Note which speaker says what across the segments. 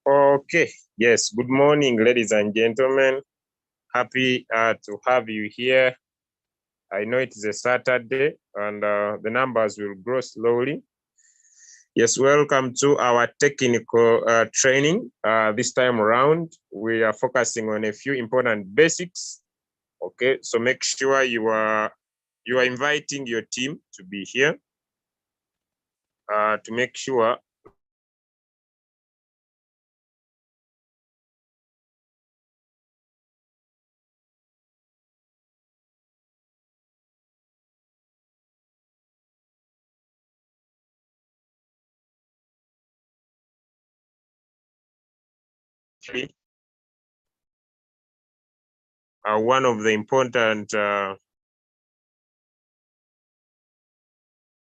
Speaker 1: Okay, yes, good morning, ladies and gentlemen. Happy to have you here. I know it is a Saturday and the numbers will grow slowly. Yes, welcome to our technical training. This time around, we are focusing on a few important basics. Okay, so make sure you are inviting your team to be here to make sure one of the important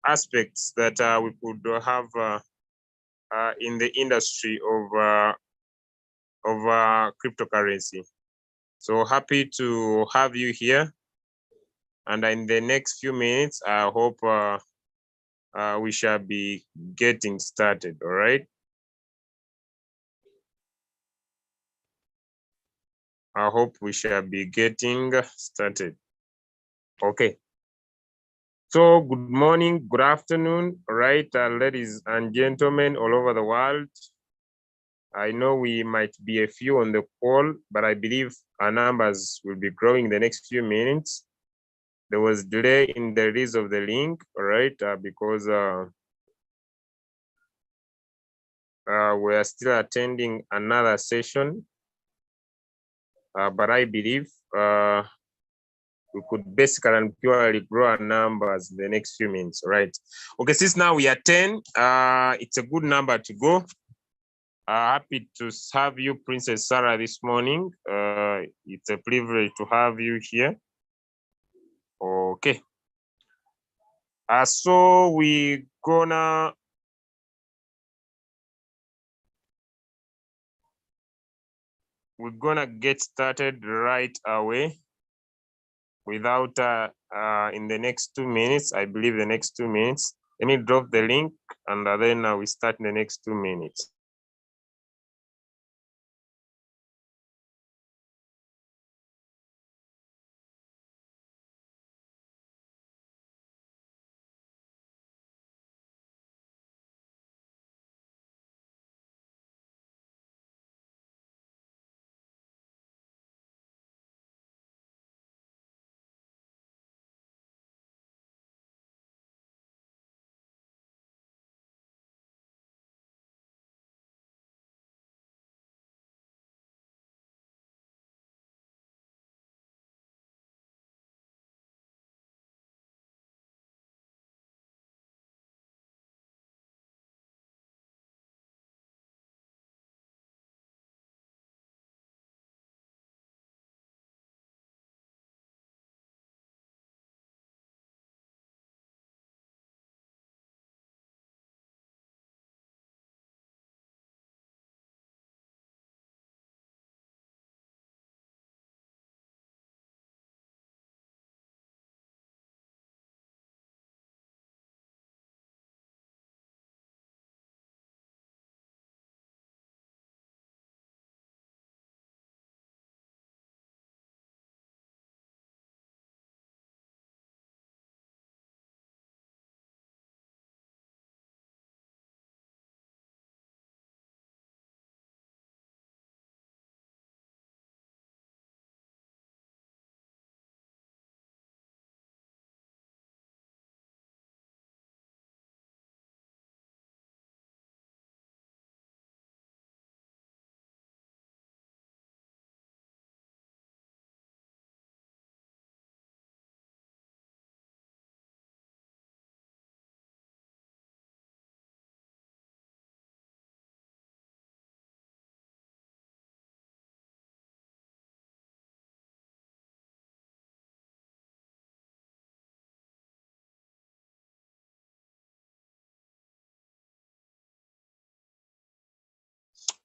Speaker 1: aspects that we could have in the industry of cryptocurrency. So happy to have you here. And in the next few minutes, I hope we shall be getting started, all right? I hope we shall be getting started. Okay. So good morning, good afternoon, all right, ladies and gentlemen all over the world. I know we might be a few on the call, but I believe our numbers will be growing in the next few minutes. There was delay in the release of the link, all right, because we are still attending another session, but I believe we could basically and purely grow our numbers in the next few minutes, all right? Okay, since now we are 10, it's a good number to go. Happy to have you, Princess Sarah, this morning. It's a privilege to have you here. Okay. So we're gonna get started right away without in the next 2 minutes. I believe the next 2 minutes. Let me drop the link and then we start in the next 2 minutes.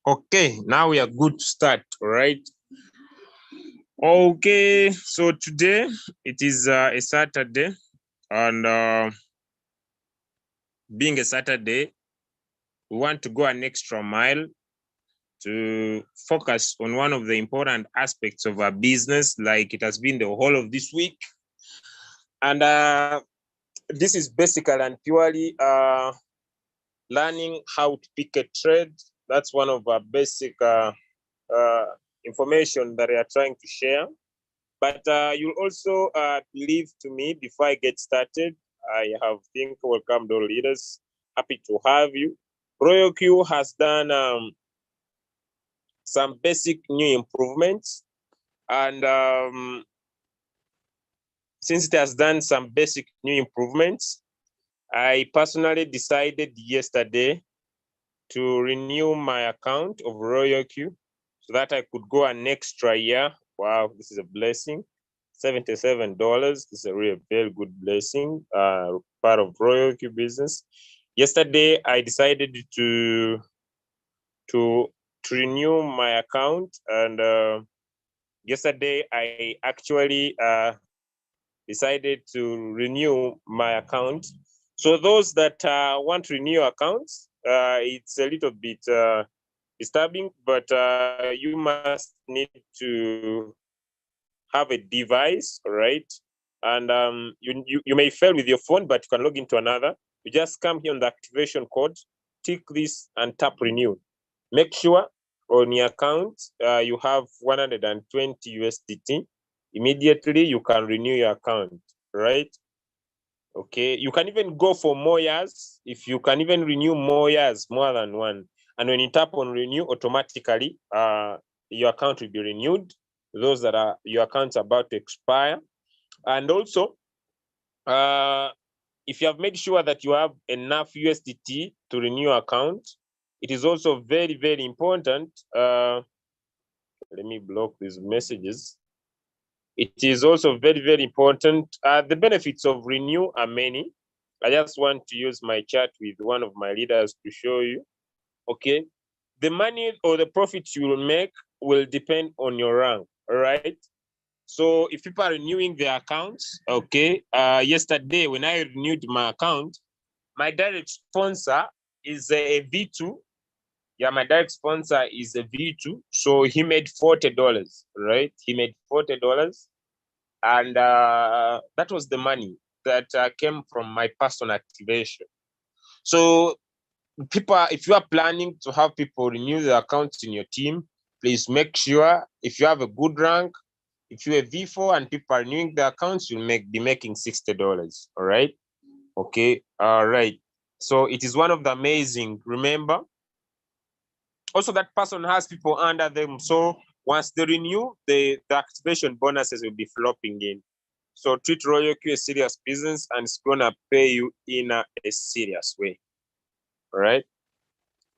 Speaker 1: Okay, now we are good to start, all right? Okay, so today it is a Saturday, and being a Saturday, we want to go an extra mile to focus on one of the important aspects of our business, like it has been the whole of this week. And this is basically and purely learning how to pick a trade. That's one of our basic information that we are trying to share. But you'll also believe to me before I get started. I have think welcome all leaders. Happy to have you. Royal Q has done some basic new improvements, and since it has done some basic new improvements, I personally decided yesterday to renew my account of Royal Q so that I could go an extra year. Wow, this is a blessing. $77. This is a really very good blessing, part of Royal Q business. Yesterday, I decided to renew my account, and yesterday I actually decided to renew my account. So those that want to renew accounts, it's a little bit disturbing, but you must need to have a device, right? And you may fail with your phone, but you can log into another. You just come here on the activation code, tick this and tap renew. Make sure on your account you have 120 USDT. Immediately you can renew your account, right? Okay, you can even go for more years. If you can even renew more years, more than one. And when you tap on renew, automatically your account will be renewed. Those that are your account's about to expire. And also, if you have made sure that you have enough USDT to renew your account, it is also very, very important. Let me block these messages. It is also very, very important. The benefits of renew are many. I just want to use my chat with one of my leaders to show you. Okay, the money or the profits you will make will depend on your rank. All right. So if people are renewing their accounts, okay, yesterday when I renewed my account, my direct sponsor is a V2. Yeah, my direct sponsor is a V2. So he made $40, right? He made $40. And that was the money that came from my personal activation. So people, if you are planning to have people renew their accounts in your team, please make sure if you have a good rank, if you're a V4 and people are renewing the accounts, you'll be making $60. All right. Okay. All right. So it is one of the amazing. Remember, also that person has people under them. So once they renew, the activation bonuses will be flopping in. So treat Royal Q a serious business, and it's gonna pay you in a serious way. All right.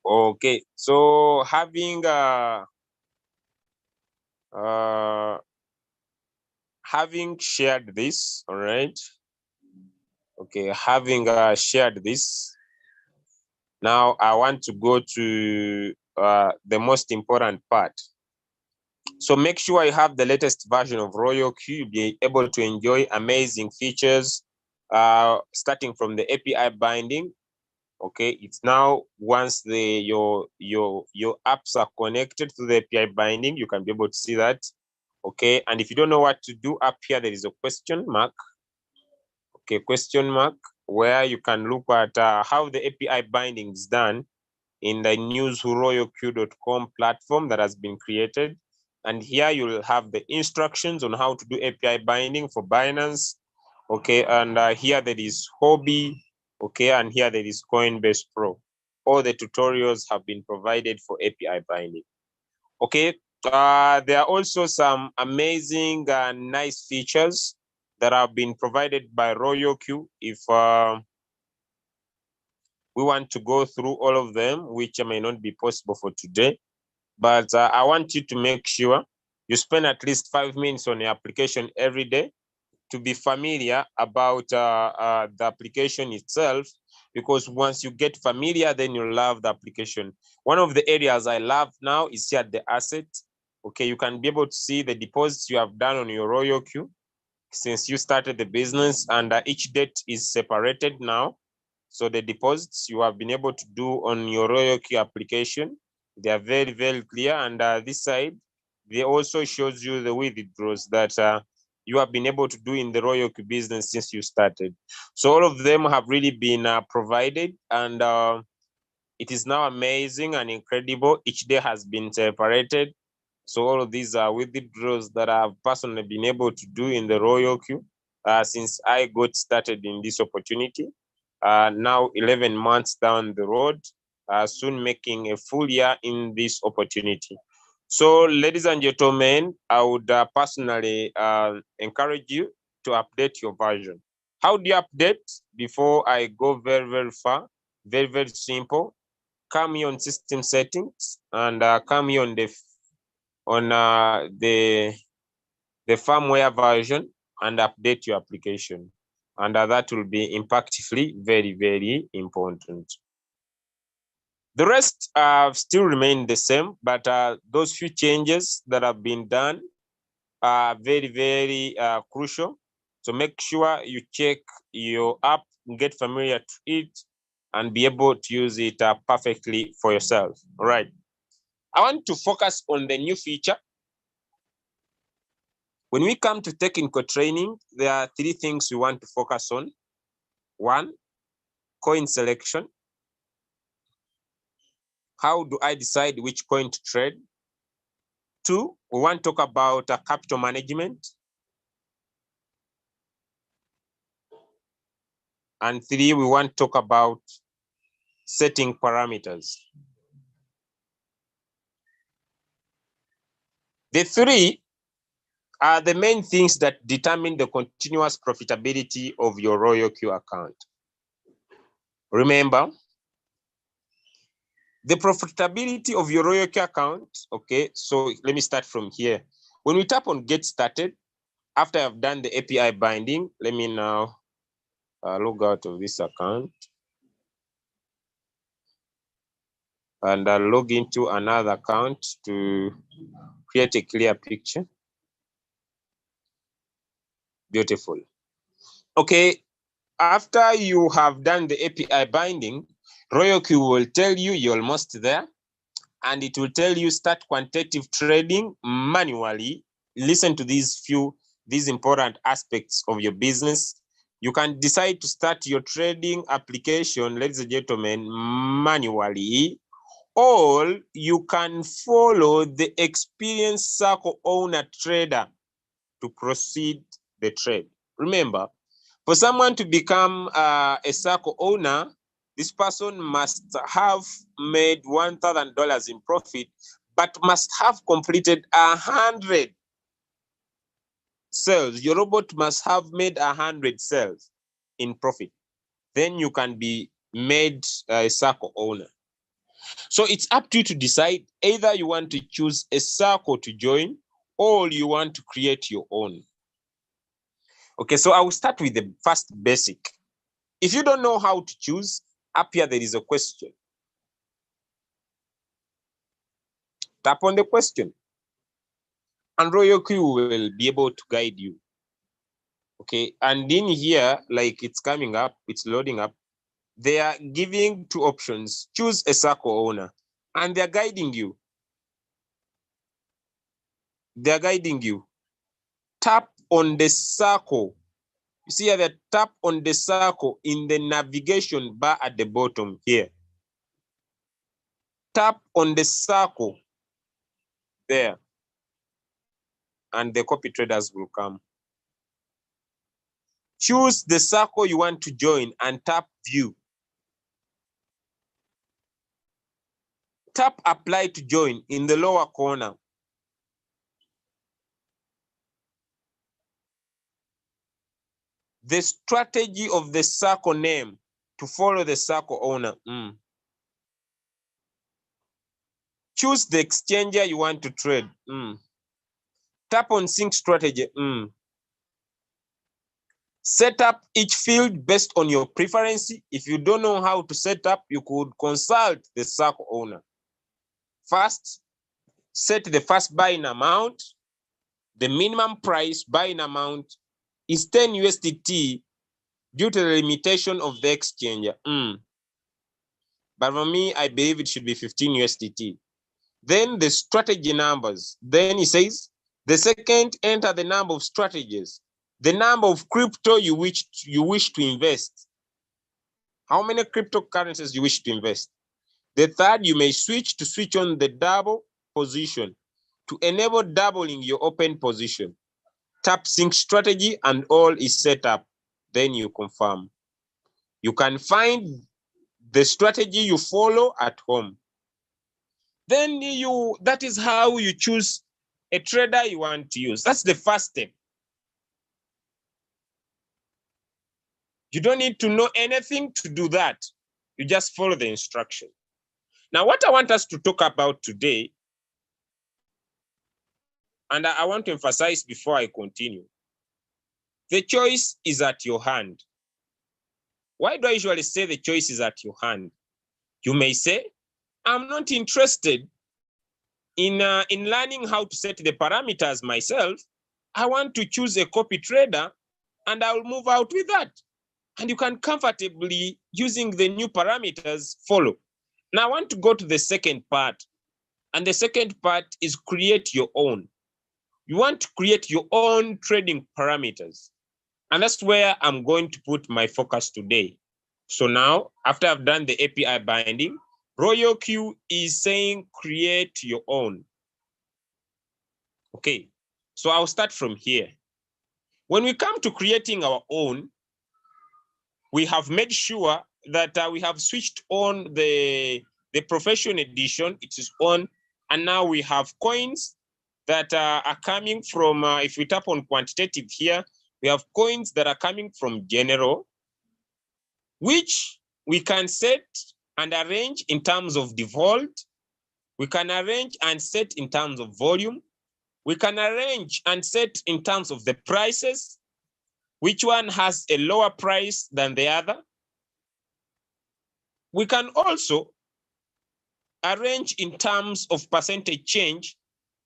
Speaker 1: Okay. So having shared this, all right. Okay, having shared this, now I want to go to the most important part. So make sure you have the latest version of Royal Q. You'll be able to enjoy amazing features, starting from the API binding. Okay, it's now once your apps are connected to the API binding, you can be able to see that. Okay, and if you don't know what to do, up here there is a question mark. Okay, question mark, where you can look at how the API binding is done in the newsroyalq.com platform that has been created. And here you'll have the instructions on how to do API binding for Binance. Okay, and here there is Hobby. Okay, and here there is Coinbase Pro. All the tutorials have been provided for API binding. Okay, there are also some amazing nice features that have been provided by Royal Q. If we want to go through all of them, which may not be possible for today, but I want you to make sure you spend at least 5 minutes on the application every day to be familiar about the application itself, because once you get familiar, then you love the application. One of the areas I love now is here at the asset. Okay, you can be able to see the deposits you have done on your Royal Q since you started the business, and each date is separated now. So the deposits you have been able to do on your Royal Q application They are very, very clear. And this side, they also shows you the withdrawals that you have been able to do in the Royal Oak business since you started. So all of them have really been provided, and it is now amazing and incredible. Each day has been separated. So all of these are withdrawals that I've personally been able to do in the Royal Oak since I got started in this opportunity. Now 11 months down the road, soon making a full year in this opportunity. So ladies and gentlemen, I would personally encourage you to update your version. How do you update? Before I go very, very far, very, very simple. Come here on system settings and come here on the firmware version and update your application. And that will be impactfully very, very important. The rest still remain the same, but those few changes that have been done are very, very crucial. So make sure you check your app, get familiar to it, and be able to use it perfectly for yourself. All right. I want to focus on the new feature. When we come to technical training, there are 3 things we want to focus on. 1, coin selection. How do I decide which coin to trade? 2, we want to talk about capital management. And 3, we want to talk about setting parameters. The 3 are the main things that determine the continuous profitability of your Royal Oak account. Remember, the profitability of your Royal Oak account, okay, so let me start from here. When we tap on get started, after I've done the API binding, let me now log out of this account and log into another account to create a clear picture. Beautiful. Okay, after you have done the API binding, Royal Oak will tell you you're almost there, and it will tell you start quantitative trading manually. Listen to these important aspects of your business. You can decide to start your trading application, ladies and gentlemen, manually, or you can follow the experienced circle owner trader to proceed the trade. Remember, for someone to become a circle owner, this person must have made $1,000 in profit, but must have completed 100 sales. Your robot must have made 100 sales in profit. Then you can be made a circle owner. So it's up to you to decide either you want to choose a circle to join or you want to create your own. Okay, so I will start with the first basic. If you don't know how to choose, up here there is a question. Tap on the question, and Royal Oak will be able to guide you. Okay, and in here, like it's coming up, it's loading up. They are giving 2 options. Choose a circle owner, and they're guiding you. They're guiding you. Tap on the circle. You see here, tap on the circle in the navigation bar at the bottom here. Tap on the circle there, and the copy traders will come. Choose the circle you want to join and tap view. Tap apply to join in the lower corner. The strategy of the circle name to follow the circle owner. Choose the exchanger you want to trade. Tap on sync strategy. Set up each field based on your preference. If you don't know how to set up, you could consult the circle owner. First, set the first buying amount. The minimum price buying amount is 10 USDT due to the limitation of the exchanger. But for me, I believe it should be 15 USDT. then the strategy numbers. Then he says, the second, enter the number of strategies, the number of crypto you wish to invest, how many cryptocurrencies you wish to invest. The third, you may switch on the double position to enable doubling your open position. Tap sync strategy and all is set up. Then you confirm. You can find the strategy you follow at home. Then that is how you choose a trader you want to use. That's the first step. You don't need to know anything to do that. You just follow the instruction. Now, what I want us to talk about today, and I want to emphasize before I continue, the choice is at your hand. Why do I usually say the choice is at your hand? You may say, I'm not interested in learning how to set the parameters myself. I want to choose a copy trader and I'll move out with that. And you can comfortably, using the new parameters, follow. Now I want to go to the second part. And the second part is create your own. You want to create your own trading parameters. And that's where I'm going to put my focus today. So now, after I've done the API binding, RoyalQ is saying create your own. Okay, so I'll start from here. When we come to creating our own, we have made sure that we have switched on the professional edition. It is on, and now we have coins that are coming from, if we tap on quantitative here, we have coins that are coming from general, which we can set and arrange in terms of default. We can arrange and set in terms of volume. We can arrange and set in terms of the prices, which one has a lower price than the other. We can also arrange in terms of percentage change,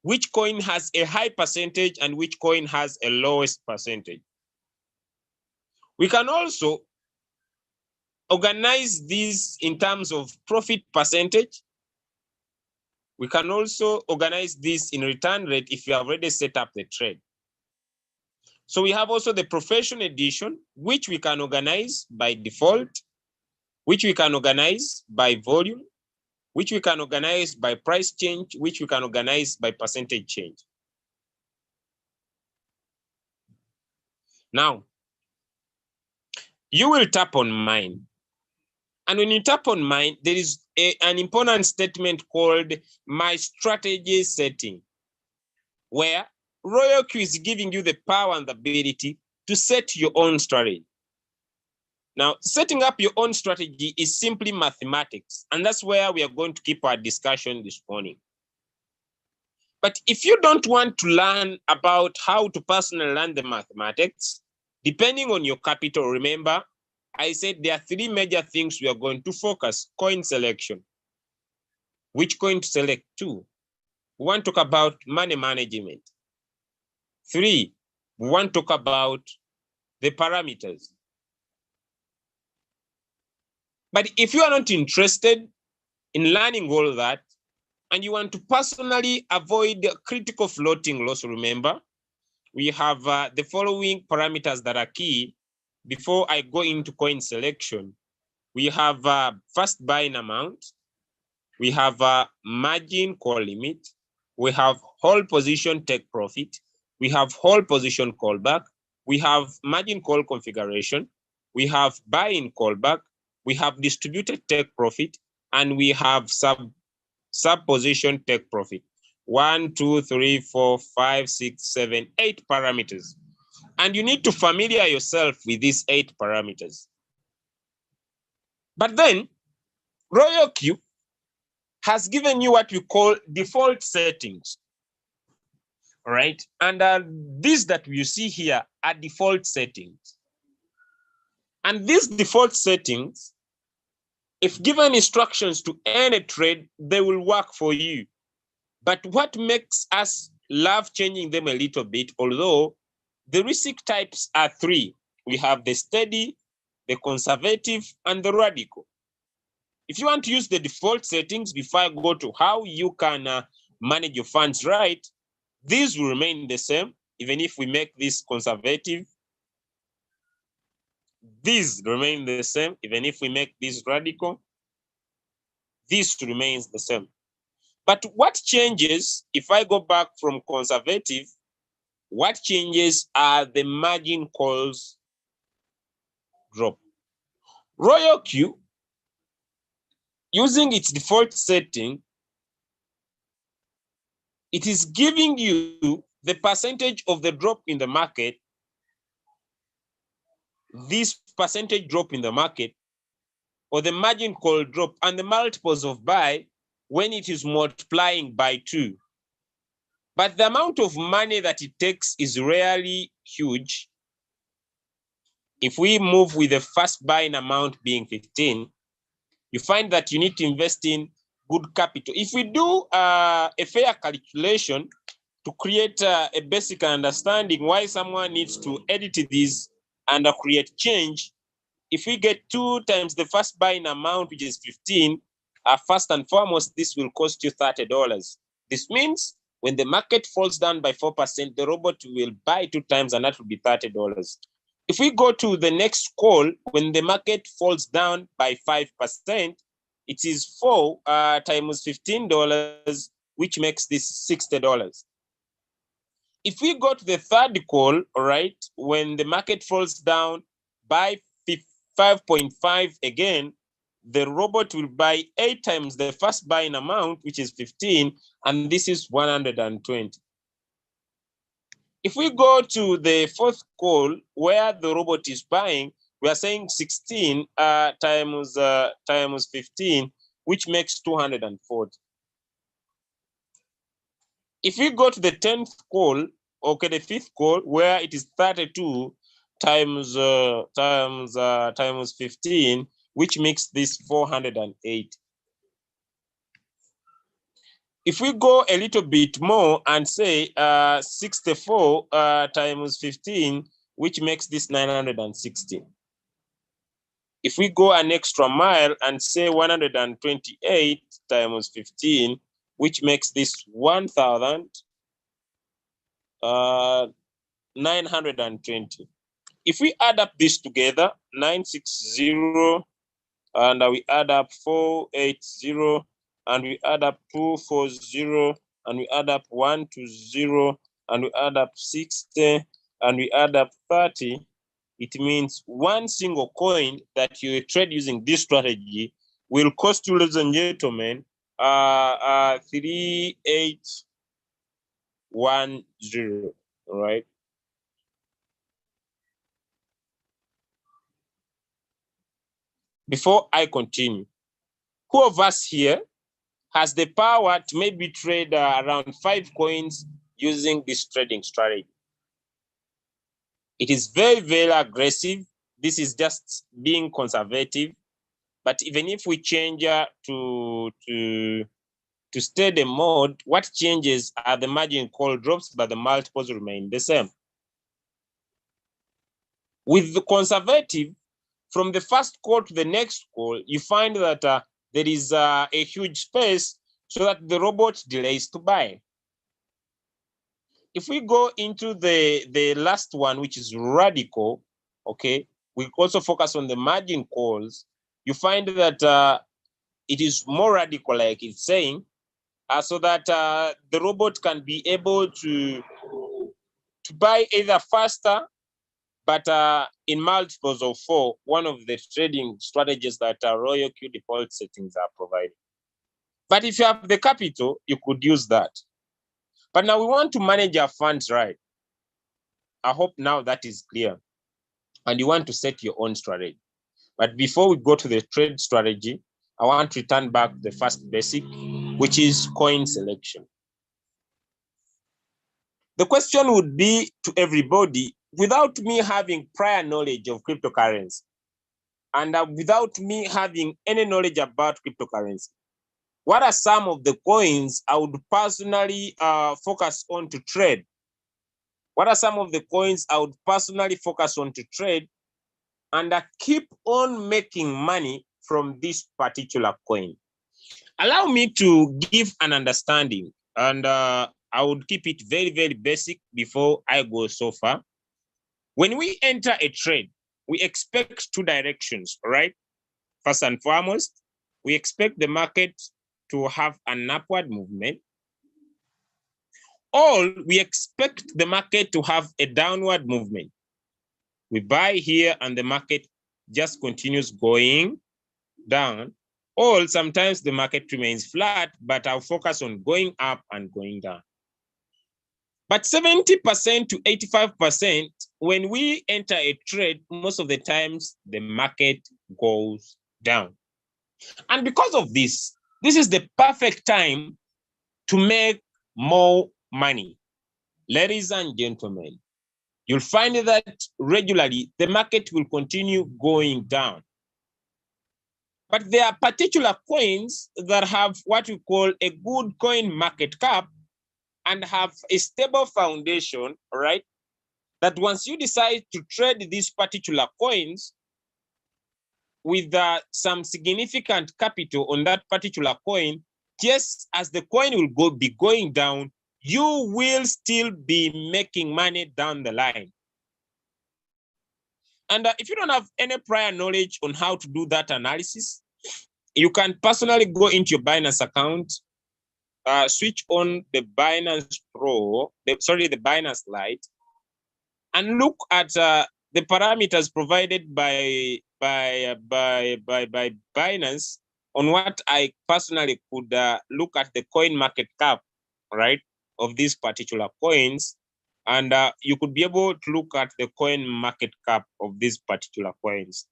Speaker 1: which coin has a high percentage and which coin has a lowest percentage. We can also organize these in terms of profit percentage. We can also organize this in return rate if you have already set up the trade. So we have also the professional edition, which we can organize by default, which we can organize by volume, which we can organize by price change, which we can organize by percentage change. Now, you will tap on mine. And when you tap on mine, there is an important statement called my strategy setting, where RoyalQ is giving you the power and the ability to set your own strategy. Now, setting up your own strategy is simply mathematics, and that's where we are going to keep our discussion this morning. But if you don't want to learn about how to personally learn the mathematics, depending on your capital, remember, I said there are three major things we are going to focus: coin selection, which coin to select to. We want to talk about money management. 3, we want to talk about the parameters. But if you are not interested in learning all that, and you want to personally avoid critical floating loss, remember, we have the following parameters that are key. Before I go into coin selection, we have first buying amount, we have margin call limit, we have whole position take profit, we have whole position callback, we have margin call configuration, we have buy-in callback, we have distributed take profit, and we have sub position take profit. 1, 2, 3, 4, 5, 6, 7, 8 parameters. And you need to familiar yourself with these 8 parameters. But then RoyalQ has given you what we call default settings. All right. And these that you see here are default settings. And these default settings, if given instructions to end a trade, they will work for you. But what makes us love changing them a little bit, although the risk types are 3. We have the steady, the conservative, and the radical. If you want to use the default settings, before I go to how you can manage your funds right, these will remain the same, even if we make this conservative. These remain the same, even if we make this radical. This remains the same. But what changes if I go back from conservative? What changes are the margin calls drop. Royal Q, using its default setting, it is giving you the percentage of the drop in the market, this percentage drop in the market, or the margin call drop, and the multiples of buy when it is multiplying by 2. But the amount of money that it takes is rarely huge. If we move with the first buying amount being 15, you find that you need to invest in good capital. If we do a fair calculation to create a basic understanding why someone needs to edit this and create change, if we get 2 times the first buying amount, which is 15, first and foremost, this will cost you $30. This means when the market falls down by 4%, the robot will buy 2 times, and that will be $30. If we go to the next call, when the market falls down by 5%, it is 4 times $15, which makes this $60. If we go to the third call, all right, when the market falls down by 5.5 again, the robot will buy 8 times the first buying amount, which is 15, and this is 120. If we go to the fourth call where the robot is buying, we are saying 16 times 15, which makes 240. If we go to the 10th call, okay, the 5th call where it is 32 times 15, which makes this 408. If we go a little bit more and say 64 times 15, which makes this 960. If we go an extra mile and say 128 times 15, which makes this 1,920. If we add up this together, 960, and we add up 480, and we add up 240, and we add up 120, and we add up 60, and we add up 30, it means one single coin that you trade using this strategy will cost you, ladies and gentlemen, 3810, right? Before I continue, who of us here has the power to maybe trade around 5 coins using this trading strategy? It is very, very aggressive. This is just being conservative. But even if we change to steady mode, what changes are the margin call drops, but the multiples remain the same. With the conservative, from the first call to the next call, you find that there is a huge space so that the robot delays to buy. If we go into the last one, which is radical, okay, we also focus on the margin calls. You find that it is more radical, like it's saying, so that the robot can be able to buy either faster, but in multiples of 4, one of the trading strategies that Royal Q default settings are providing. But if you have the capital, you could use that. But now we want to manage our funds right. I hope now that is clear. And you want to set your own strategy. But before we go to the trade strategy, I want to return back to the first basic, which is coin selection. The question would be to everybody, without me having prior knowledge of cryptocurrency, and without me having any knowledge about cryptocurrency, what are some of the coins I would personally focus on to trade? What are some of the coins I would personally focus on to trade and keep on making money from this particular coin. Allow me to give an understanding, and I would keep it very, very basic before I go so far. When we enter a trade, we expect two directions, right? First and foremost, we expect the market to have an upward movement, or we expect the market to have a downward movement. We buy here and the market just continues going down, or sometimes the market remains flat, but I'll focus on going up and going down. But 70% to 85%, when we enter a trade, most of the times the market goes down. And because of this, this is the perfect time to make more money. Ladies and gentlemen, you'll find that regularly the market will continue going down. But there are particular coins that have what we call a good coin market cap and have a stable foundation, right? That once you decide to trade these particular coins with some significant capital on that particular coin, just as the coin will be going down, you will still be making money down the line. And if you don't have any prior knowledge on how to do that analysis, you can personally go into your Binance account, switch on the Binance Pro, the Binance Lite, and look at the parameters provided by Binance on what I personally could look at the coin market cap, right, of these particular coins. And you could be able to look at the coin market cap of these particular coins.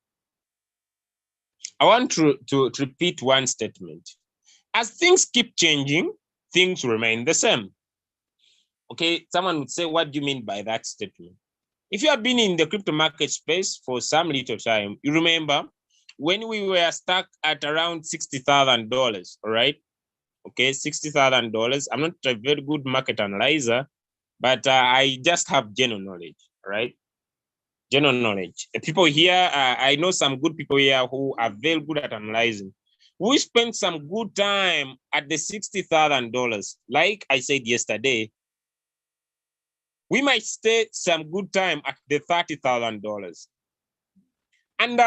Speaker 1: I want to repeat one statement. As things keep changing, things remain the same. Okay, someone would say, what do you mean by that statement? If you have been in the crypto market space for some little time, you remember when we were stuck at around $60,000, all right? Okay, $60,000. I'm not a very good market analyzer, but I just have general knowledge, right? General knowledge. The people here, I know some good people here who are very good at analyzing. We spent some good time at the $60,000. Like I said yesterday, we might stay some good time at the $30,000. And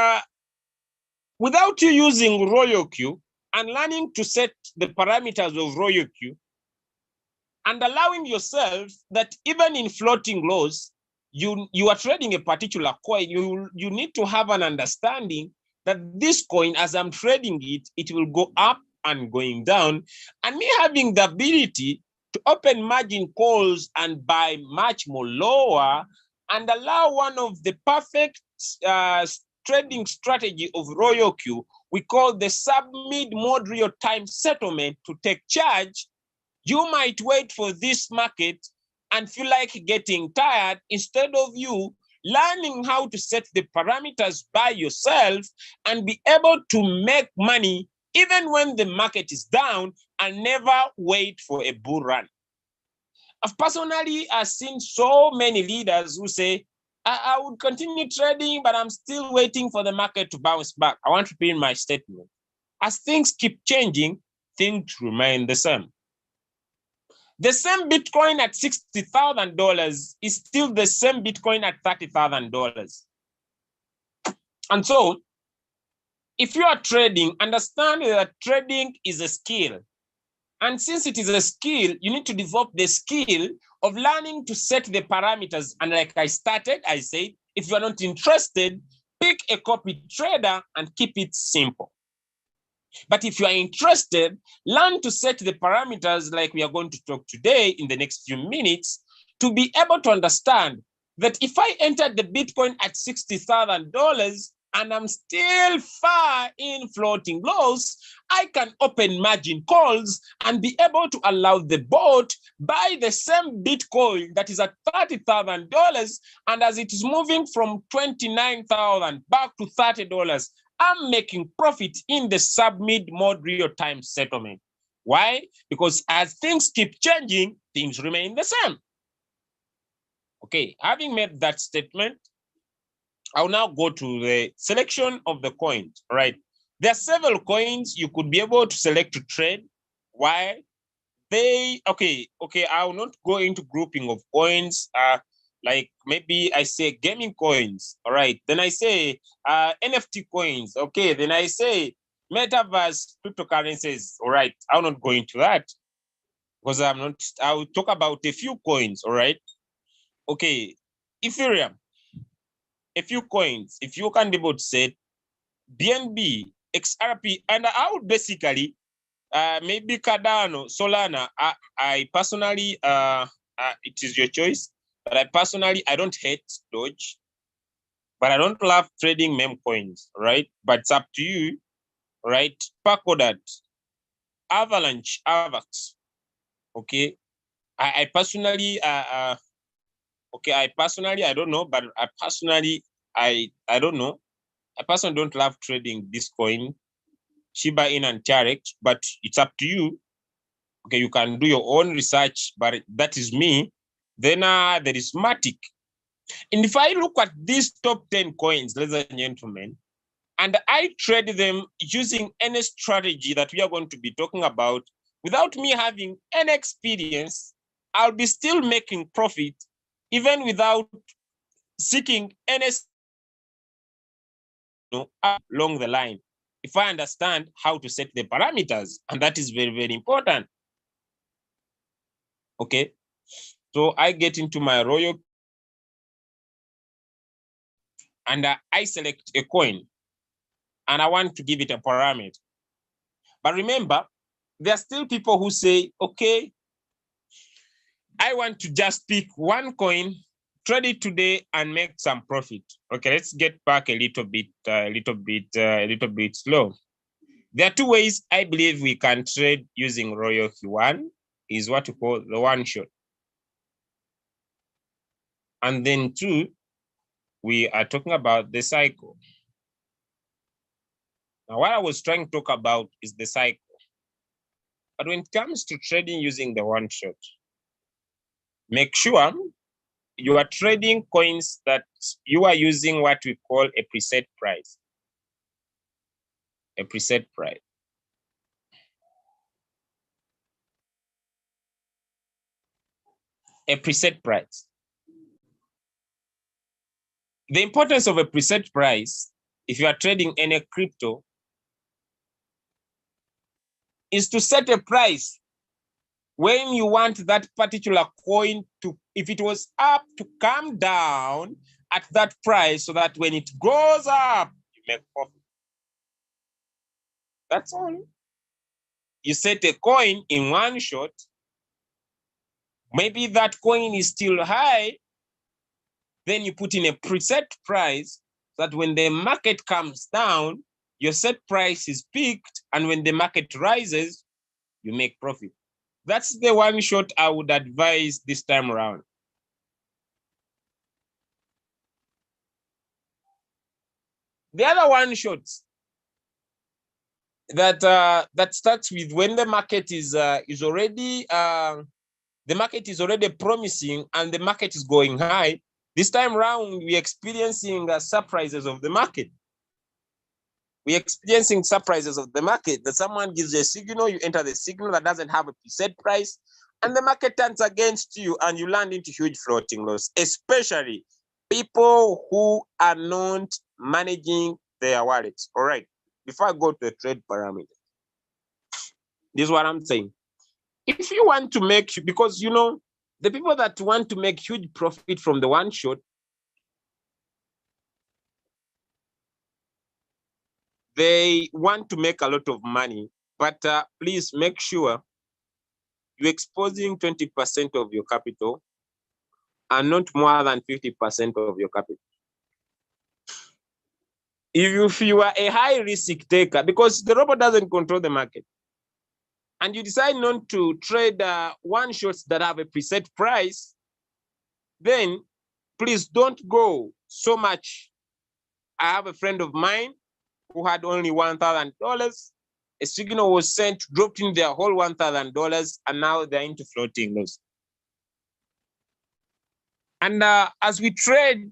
Speaker 1: without you using RoyalQ and learning to set the parameters of RoyalQ and allowing yourself that even in floating lows, you are trading a particular coin, you need to have an understanding that this coin, as I'm trading it, it will go up and going down. And me having the ability to open margin calls and buy much more lower and allow one of the perfect trading strategy of RoyalQ, we call the sub-mid mode real-time settlement, to take charge. You might wait for this market and feel like getting tired instead of you learning how to set the parameters by yourself and be able to make money even when the market is down and never wait for a bull run. I've personally seen so many leaders who say, I would continue trading, but I'm still waiting for the market to bounce back. I want to repeat my statement. As things keep changing, things remain the same. The same Bitcoin at $60,000 is still the same Bitcoin at $30,000. And so, if you are trading, understand that trading is a skill. And since it is a skill, you need to develop the skill of learning to set the parameters. And like I said, if you are not interested, pick a copy trader and keep it simple. But if you are interested, learn to set the parameters like we are going to talk today in the next few minutes to be able to understand that if I entered the Bitcoin at $60,000 and I'm still far in floating lows, I can open margin calls and be able to allow the bot buy the same Bitcoin that is at $30,000, and as it is moving from $29,000 back to $30, I'm making profit in the sub-mid mode real-time settlement. Why? Because as things keep changing, things remain the same. Okay, having made that statement, I'll now go to the selection of the coins, right? There are several coins you could be able to select to trade. Why? Okay, I will not go into grouping of coins. Like maybe I say gaming coins, all right. Then I say NFT coins, okay. Then I say metaverse cryptocurrencies, all right. I'll not go into that because I'll talk about a few coins, all right. Okay, Ethereum, a few coins. If you can be able to say BNB, XRP, and I would basically maybe Cardano, Solana. I personally, it is your choice. But I don't hate Doge, but I don't love trading meme coins, right? But it's up to you, right? Polkadot, Avalanche, Avax, okay. I personally, I don't know, but I don't know. I personally don't love trading this coin, Shiba Inu and Tarek, but it's up to you. Okay, you can do your own research, but that is me. Then there is Matic. And if I look at these top 10 coins, ladies and gentlemen, and I trade them using any strategy that we are going to be talking about, without me having any experience, I'll be still making profit, even without seeking any along the line. If I understand how to set the parameters, and that is very, very important. Okay, so I get into my Royal and I select a coin and I want to give it a parameter. But remember, there are still people who say, okay, I want to just pick one coin, trade it today and make some profit. Okay, let's get back a little bit slow. There are two ways I believe we can trade using Royal. One is what we call the one shot. And then two, we are talking about the cycle. Now, what I was trying to talk about is the cycle. But when it comes to trading using the one shot, make sure you are trading coins that you are using what we call a preset price. A preset price. A preset price. The importance of a preset price, if you are trading any crypto, is to set a price when you want that particular coin to, if it was up, to come down at that price so that when it goes up, you make profit. That's all. You set a coin in one shot. Maybe that coin is still high. Then you put in a preset price so that when the market comes down, your set price is peaked. And when the market rises, you make profit. That's the one shot I would advise this time around. The other one shots that that starts with when the market is already promising and the market is going high. This time around, we're experiencing surprises of the market. We're experiencing surprises of the market, that someone gives you a signal, you enter the signal that doesn't have a preset price, and the market turns against you and you land into huge floating loss, especially people who are not managing their wallets. All right, before I go to the trade parameter, this is what I'm saying. If you want to make, because you know, the people that want to make huge profit from the one shot, they want to make a lot of money, but please make sure you're exposing 20% of your capital and not more than 50% of your capital. If you are a high risk taker, because the robot doesn't control the market, and you decide not to trade one shots that have a preset price, then please don't go so much. I have a friend of mine who had only $1,000. A signal was sent, dropped in their whole $1,000, and now they're into floating loss. And as we trade,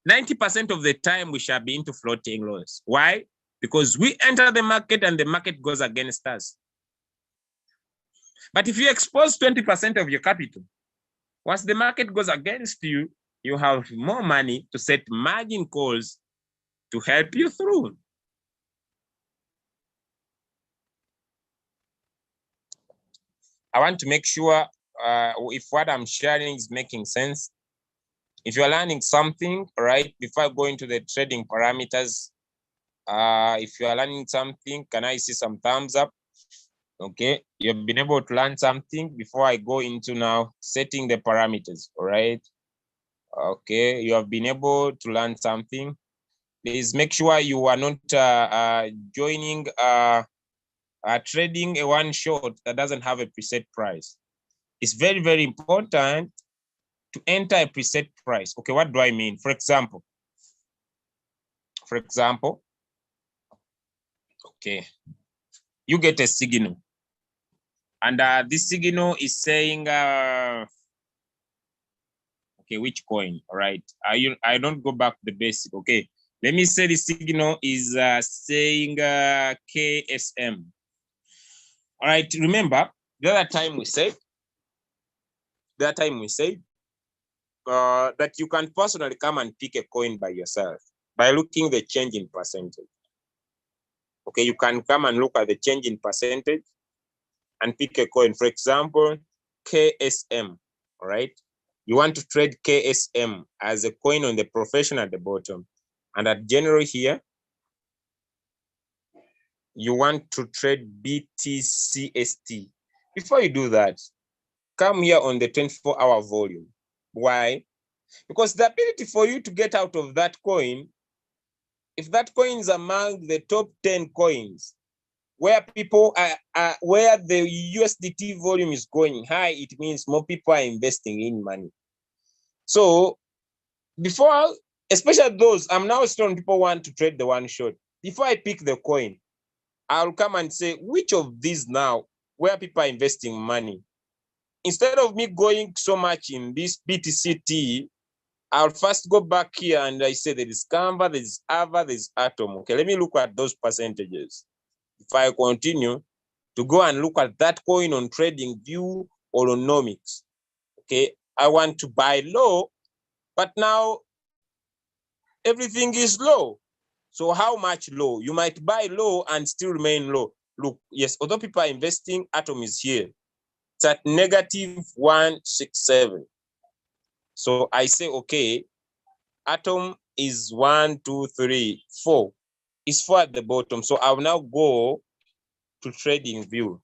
Speaker 1: 90% of the time we shall be into floating loss. Why? because we enter the market and the market goes against us. But if you expose 20% of your capital, once the market goes against you, you have more money to set margin calls to help you through. I want to make sure if what I'm sharing is making sense. If you're learning something, right, before I go into the trading parameters, if you are learning something, can I see some thumbs up? Okay, you've been able to learn something before I go into now setting the parameters, all right? Okay, you have been able to learn something. Please make sure you are not joining trading a one shot that doesn't have a preset price. It's very, very important to enter a preset price. Okay, what do I mean? For example, okay, you get a signal, and this signal is saying, okay, which coin? All right, I don't go back to the basic. Okay, let me say the signal is saying KSM. All right, remember the other time we said that you can personally come and pick a coin by yourself by looking the change in percentage. Okay, you can come and look at the change in percentage and pick a coin. For example, KSM, all right? You want to trade KSM as a coin on the professional at the bottom. And at general here, you want to trade BTCST. Before you do that, come here on the 24-hour volume. Why? Because the ability for you to get out of that coin, if that coin is among the top 10 coins, where people are where the USDT volume is going high, it means more people are investing in money. So before, especially those, I'm now strong people want to trade the one shot. Before I pick the coin, I'll come and say, which of these now, where people are investing money? Instead of me going so much in this BTCT, I'll first go back here and I say there is Canva, there is Ava, there is Atom. Okay, let me look at those percentages. If I continue to go and look at that coin on TradingView or on Nomics, okay, I want to buy low, but now everything is low. So how much low? You might buy low and still remain low. Look, yes, although people are investing, Atom is here. It's at -167. So I say, okay, Atom is 1, 2, 3, 4. It's 4 at the bottom. So I'll now go to TradingView.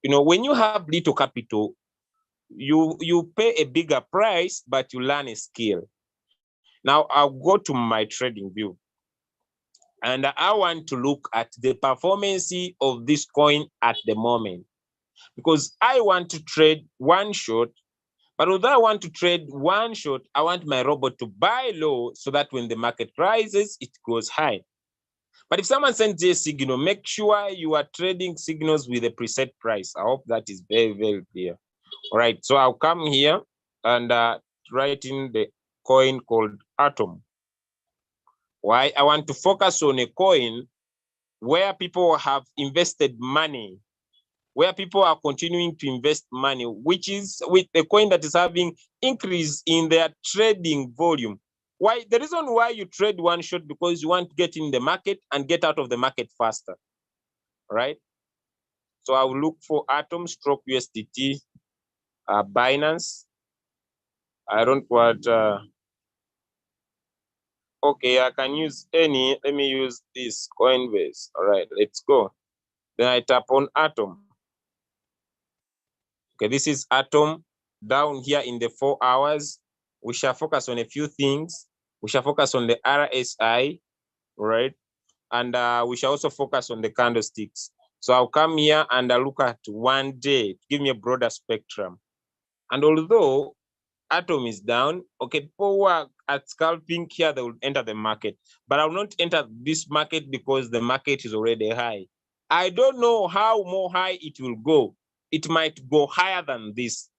Speaker 1: You know, when you have little capital, you pay a bigger price, but you learn a skill. Now I'll go to my TradingView, and I want to look at the performance of this coin at the moment, because I want to trade one shot. But although I want to trade one shot, I want my robot to buy low so that when the market rises, it goes high. But if someone sends you a signal, make sure you are trading signals with a preset price. I hope that is very, very clear. All right, so I'll come here and write in the coin called Atom. Why? I want to focus on a coin where people have invested money, where people are continuing to invest money, which is with a coin that is having increase in their trading volume. Why? The reason why you trade one shot, because you want to get in the market and get out of the market faster, right? So I will look for Atom stroke USDT, Binance. I don't want, okay, I can use any, let me use this Coinbase. All right, let's go. Then I tap on Atom. Okay, this is Atom. Down here in the 4 hours, we shall focus on a few things. We shall focus on the RSI, right? And we shall also focus on the candlesticks. So I'll come here and I'll look at 1 day to give me a broader spectrum. And although Atom is down, okay, people who are at scalping here, they will enter the market. But I will not enter this market because the market is already high. I don't know how more high it will go. It might go higher than this,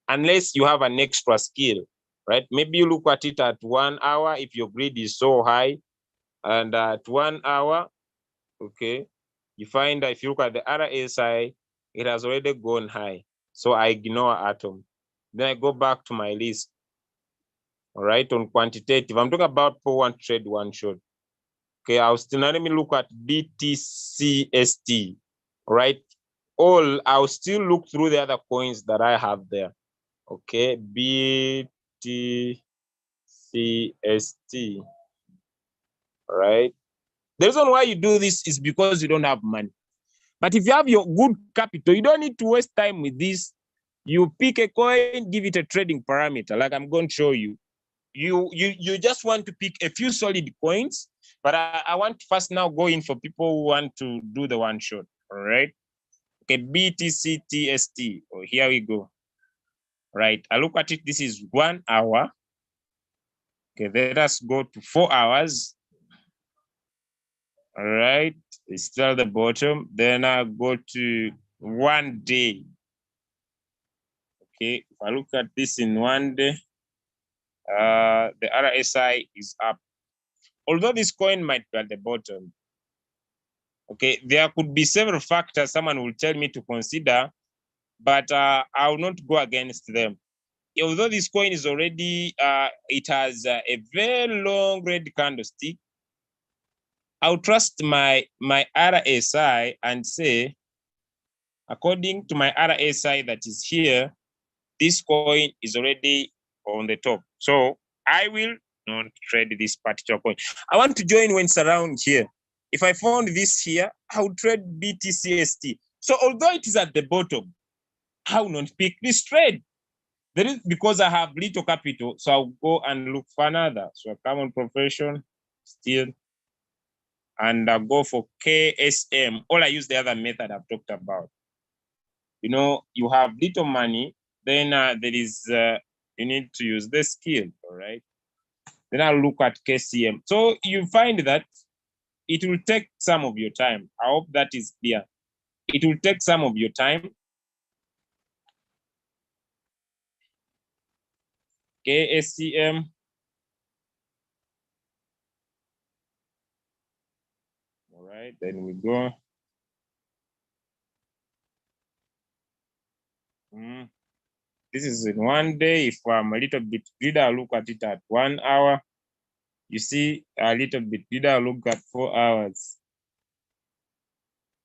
Speaker 1: unless you have an extra skill, right? Maybe you look at it at 1 hour. If your grid is so high, And at 1 hour, okay, you find that if you look at the RSI, it has already gone high. So I ignore Atom. Then I go back to my list. All right, on quantitative, I'm talking about for one trade, one shot. Okay, I'll still let me look at BTCST. All right, I'll still look through the other coins that I have there. Okay, BTCST. All right. The reason why you do this is because you don't have money. But if you have your good capital, you don't need to waste time with this. You pick a coin, give it a trading parameter, like I'm going to show you. You just want to pick a few solid coins, but I want to first now go in for people who want to do the one shot. All right. Okay, BTCTST. Oh, here we go. Right. I look at it. This is 1 hour. Okay, let us go to 4 hours. All right, it's still at the bottom. Then I go to 1 day. Okay, if I look at this in 1 day, the RSI is up. Although this coin might be at the bottom. Okay, there could be several factors someone will tell me to consider, but I will not go against them. Although this coin is already, it has a very long red candlestick, I'll trust my RSI and say, according to my RSI that is here, this coin is already on the top. So I will not trade this particular coin. I want to join when it's around here. If I found this here, I would trade BTCST. So although it is at the bottom, I will not pick this trade. That is because I have little capital, so I'll go and look for another. So I come on profession, still, and I'll go for KSM, or I use the other method I've talked about. You know, you have little money, then there is, you need to use the skill, all right? Then I'll look at KCM. So you find that it will take some of your time. I hope that is clear. It will take some of your time. KSCM. All right, then we go. This is in 1 day. If I'm a little bit greedy, I'll look at it at 1 hour. You see, a little bit greedy, I'll look at 4 hours.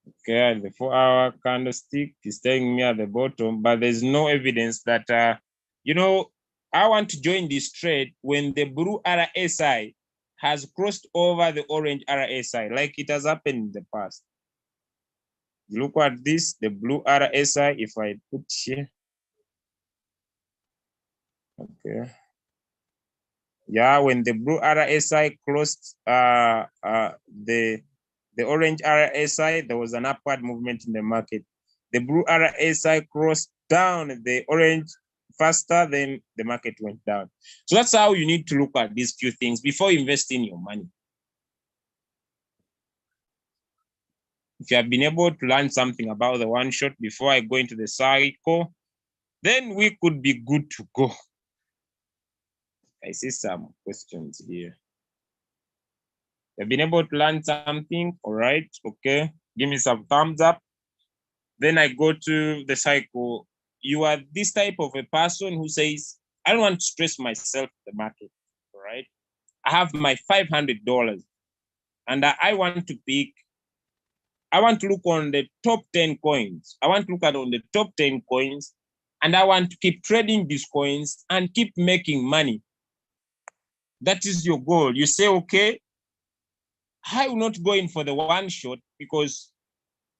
Speaker 1: Okay, the 4 hour candlestick is telling me at the bottom, but there's no evidence that, you know, I want to join this trade when the blue RSI has crossed over the orange RSI, like it has happened in the past. You look at this, the blue RSI, if I put here, okay. Yeah, when the blue RSI crossed the orange RSI, there was an upward movement in the market. The blue RSI crossed down the orange faster, then the market went down. So that's how you need to look at these few things before investing your money. If you have been able to learn something about the one shot before I go into the cycle, then we could be good to go. I see some questions here. You've been able to learn something, all right, okay. Give me some thumbs up. Then I go to the cycle. You are this type of a person who says, I don't want to stress myself in the market, all right? I have my $500 and I want to pick, I want to look on the top 10 coins. I want to look at on the top 10 coins and I want to keep trading these coins and keep making money. That is your goal. You say, okay, I will not go in for the one shot because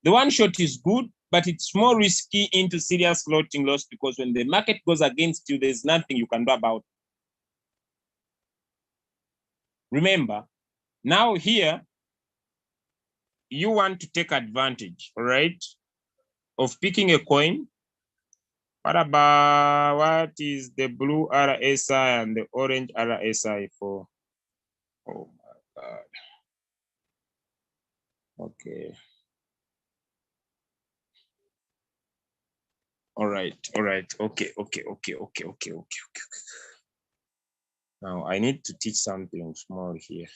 Speaker 1: the one shot is good, but it's more risky into serious floating loss because when the market goes against you, there's nothing you can do about it. Remember, now here, you want to take advantage, all right, of picking a coin. What is the blue RSI and the orange RSI for? Oh my God. Okay. All right. Okay. Now I need to teach something small here.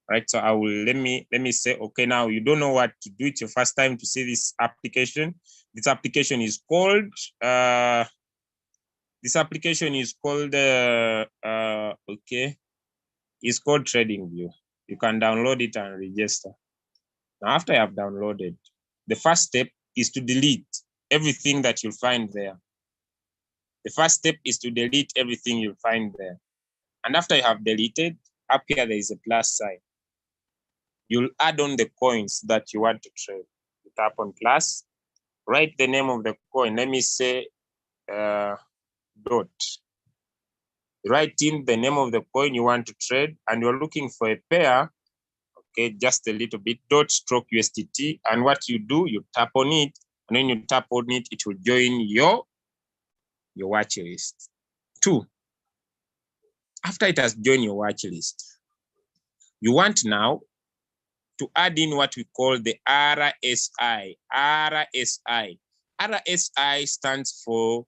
Speaker 1: right? So I will let me say, okay, now you don't know what to do. It's your first time to see this application. This application is called it's called TradingView. You can download it and register. Now, after you have downloaded, the first step is to delete everything that you'll find there. The first step is to delete everything you'll find there. And after you have deleted, up here there is a plus sign. You'll add on the coins that you want to trade. You tap on plus, write the name of the coin. Let me say DOT. Write in the name of the coin you want to trade, and you're looking for a pair, okay, just a little bit, DOT stroke USDT. And what you do, you tap on it, and when you tap on it, it will join your watch list. 2, after it has joined your watch list, you want now to add in what we call the RSI. RSI stands for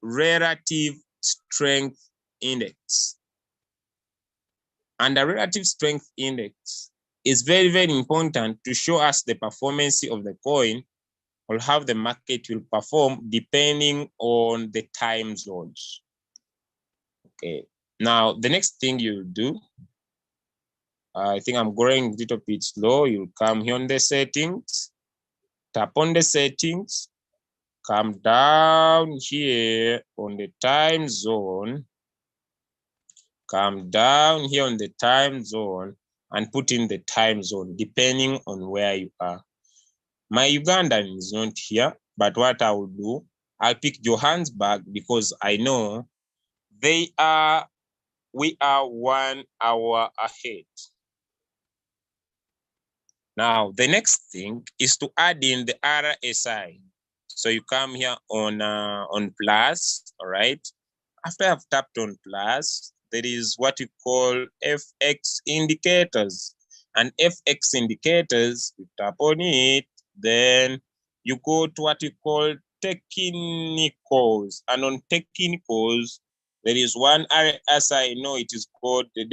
Speaker 1: Relative Strength Index. And the Relative Strength Index is very, very important to show us the performance of the coin or how the market will perform depending on the time zones. Okay. Now, the next thing you do, I think I'm going a little bit slow. You'll come here on the settings, tap on the settings, come down here on the time zone, come down here on the time zone and put in the time zone depending on where you are. My Ugandan is not here, but what I will do, I'll pick Johannesburg because I know we are 1 hour ahead. Now, the next thing is to add in the RSI. So you come here on plus, all right? After I've tapped on plus, there is what you call FX indicators. And FX indicators, you tap on it, then you go to what you call technicals. And on technicals, there is one RSI, no, it is called the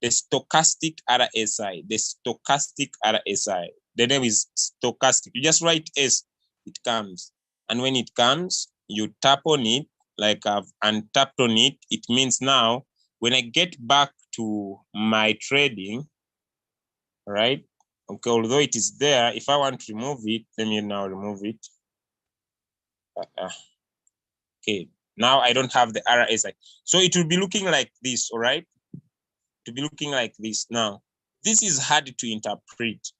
Speaker 1: stochastic RSI, the stochastic RSI. The name is stochastic. You just write S, it comes. And when it comes, you tap on it, like I've untapped on it. It means now, when I get back to my trading, right? Okay, although it is there, if I want to remove it, let me now remove it. Okay, now I don't have the RSI. So it will be looking like this, all right? To be looking like this. Now, this is hard to interpret.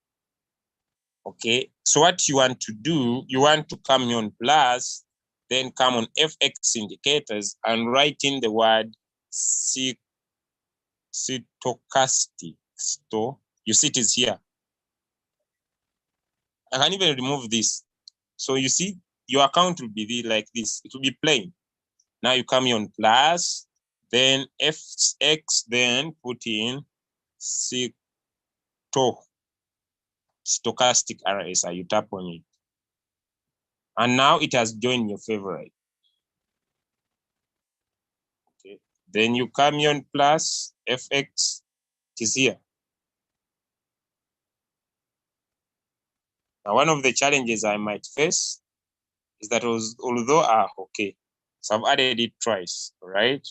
Speaker 1: Okay, so what you want to do, you want to come on plus, then come on FX indicators and write in the word stochastic. You see it is here. I can even remove this. So you see, your account will be like this. It will be plain. Now you come on plus, then FX, then put in stochastic RSI. You tap on it. And now it has joined your favorite. Okay. Then you come on plus FX, it is here. Now, one of the challenges I might face is that although, okay, so I've added it twice, right?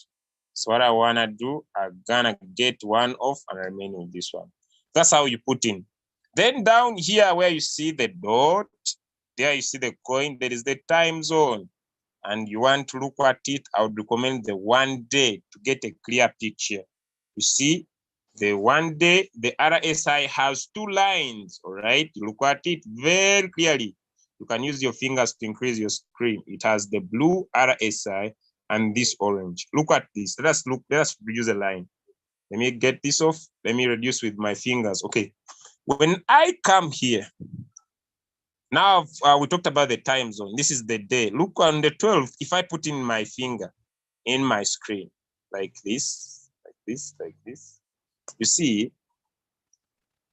Speaker 1: So what I wanna do, I'm gonna get one off and remain with this one. That's how you put in. Then down here where you see the dot, there you see the coin, there is the time zone. And you want to look at it, I would recommend the 1 day to get a clear picture. You see, the 1 day, the RSI has 2 lines, all right? You look at it very clearly. You can use your fingers to increase your screen. It has the blue RSI and this orange. Look at this. Let us reduce a line. Let me get this off. Let me reduce with my fingers. Okay. When I come here, now we talked about the time zone. This is the day. Look on the 12th, if I put in my finger in my screen, like this, like this, like this, you see,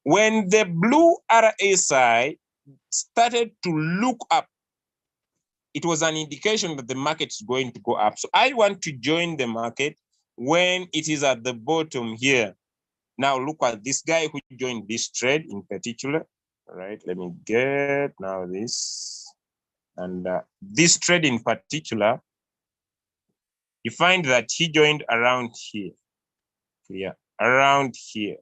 Speaker 1: when the blue RSI started to look up, it was an indication that the market is going to go up. So I want to join the market when it is at the bottom here. Now look at this guy who joined this trade in particular. All right, let me get now this. And this trade in particular, you find that he joined around here. Yeah, around here.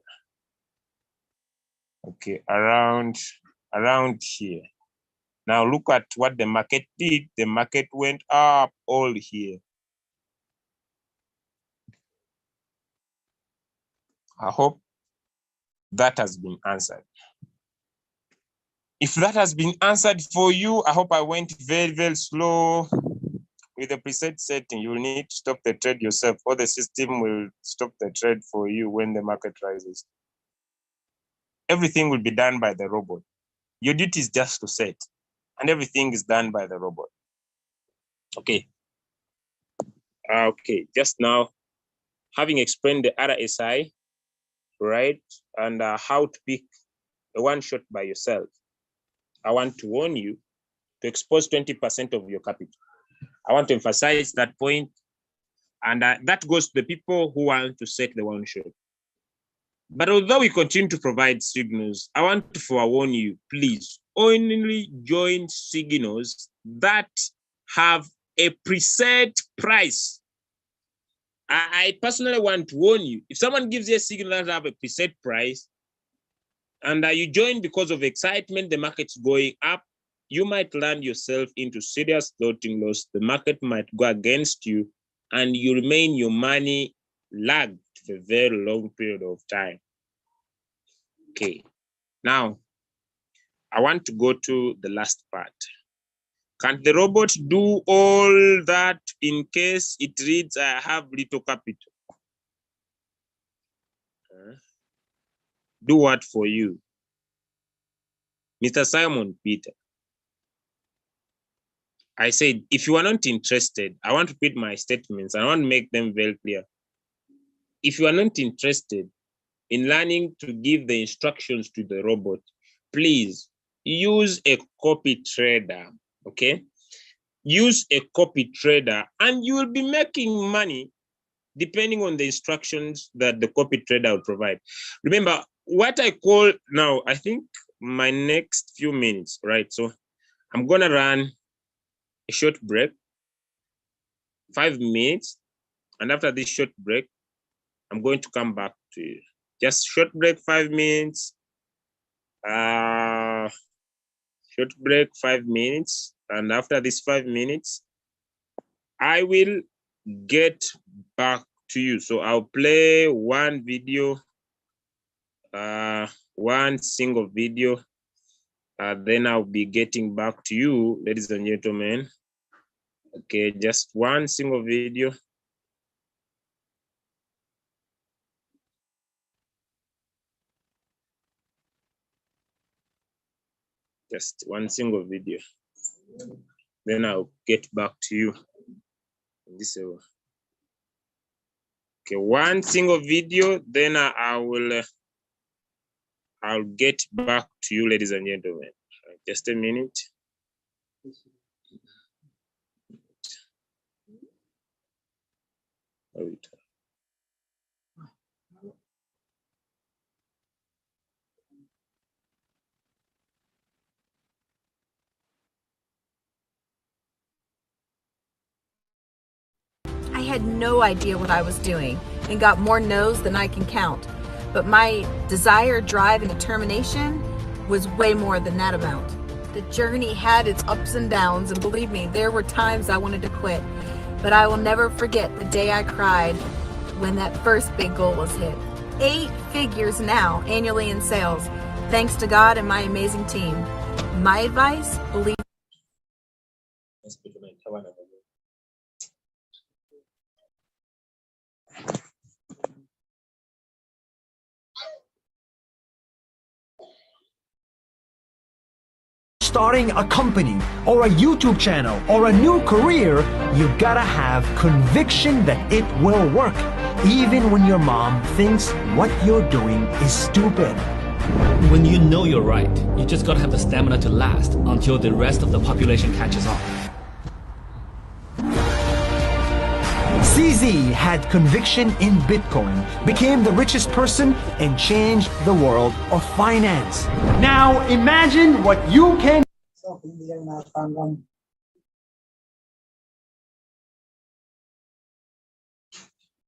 Speaker 1: Okay, around here. Now look at what the market did. The market went up all here. I hope that has been answered. If that has been answered for you, I hope I went very, very slow. With the preset setting, you will need to stop the trade yourself, or the system will stop the trade for you when the market rises. Everything will be done by the robot. Your duty is just to set, and everything is done by the robot. Okay. Okay, just now, having explained the RSI, right, and how to pick a one shot by yourself, I want to warn you to expose 20% of your capital. I want to emphasize that point, and that goes to the people who want to set the one shot. But although we continue to provide signals, I want to forewarn you, please only join signals that have a preset price. I personally want to warn you, if someone gives you a signal that have a preset price, and you join because of excitement, the market's going up, you might land yourself into serious floating loss. The market might go against you, and you remain your money lagged for a very long period of time. Okay, now I want to go to the last part. Can the robot do all that in case it reads I have little capital? Do what for you? Mr. Simon Peter. I said, if you are not interested, I want to repeat my statements. I want to make them very clear. If you are not interested in learning to give the instructions to the robot, please use a copy trader, okay? Use a copy trader and you will be making money depending on the instructions that the copy trader will provide. Remember, what I call now, I think my next few minutes, right? So I'm gonna run a short break, 5 minutes. And after this short break, I'm going to come back to you. Just short break, 5 minutes. Short break, 5 minutes. And after this 5 minutes, I will get back to you. So I'll play one video, one single video. Then I'll be getting back to you, ladies and gentlemen. Okay, just one single video. Just one single video. Then I'll get back to you. This okay, one single video, then I'll get back to you, ladies and gentlemen. Just a minute.
Speaker 2: I had no idea what I was doing and got more no's than I can count. But my desire, drive, and determination was way more than that amount. The journey had its ups and downs, and believe me, there were times I wanted to quit. But I will never forget the day I cried when that first big goal was hit. 8 figures now annually in sales, thanks to God and my amazing team. My advice, believe.
Speaker 3: Starting a company or a YouTube channel or a new career, you gotta have conviction that it will work, even when your mom thinks what you're doing is stupid.
Speaker 4: When you know you're right, you just gotta have the stamina to last until the rest of the population catches on.
Speaker 3: CZ had conviction in Bitcoin, became the richest person, and changed the world of finance. Now imagine what you can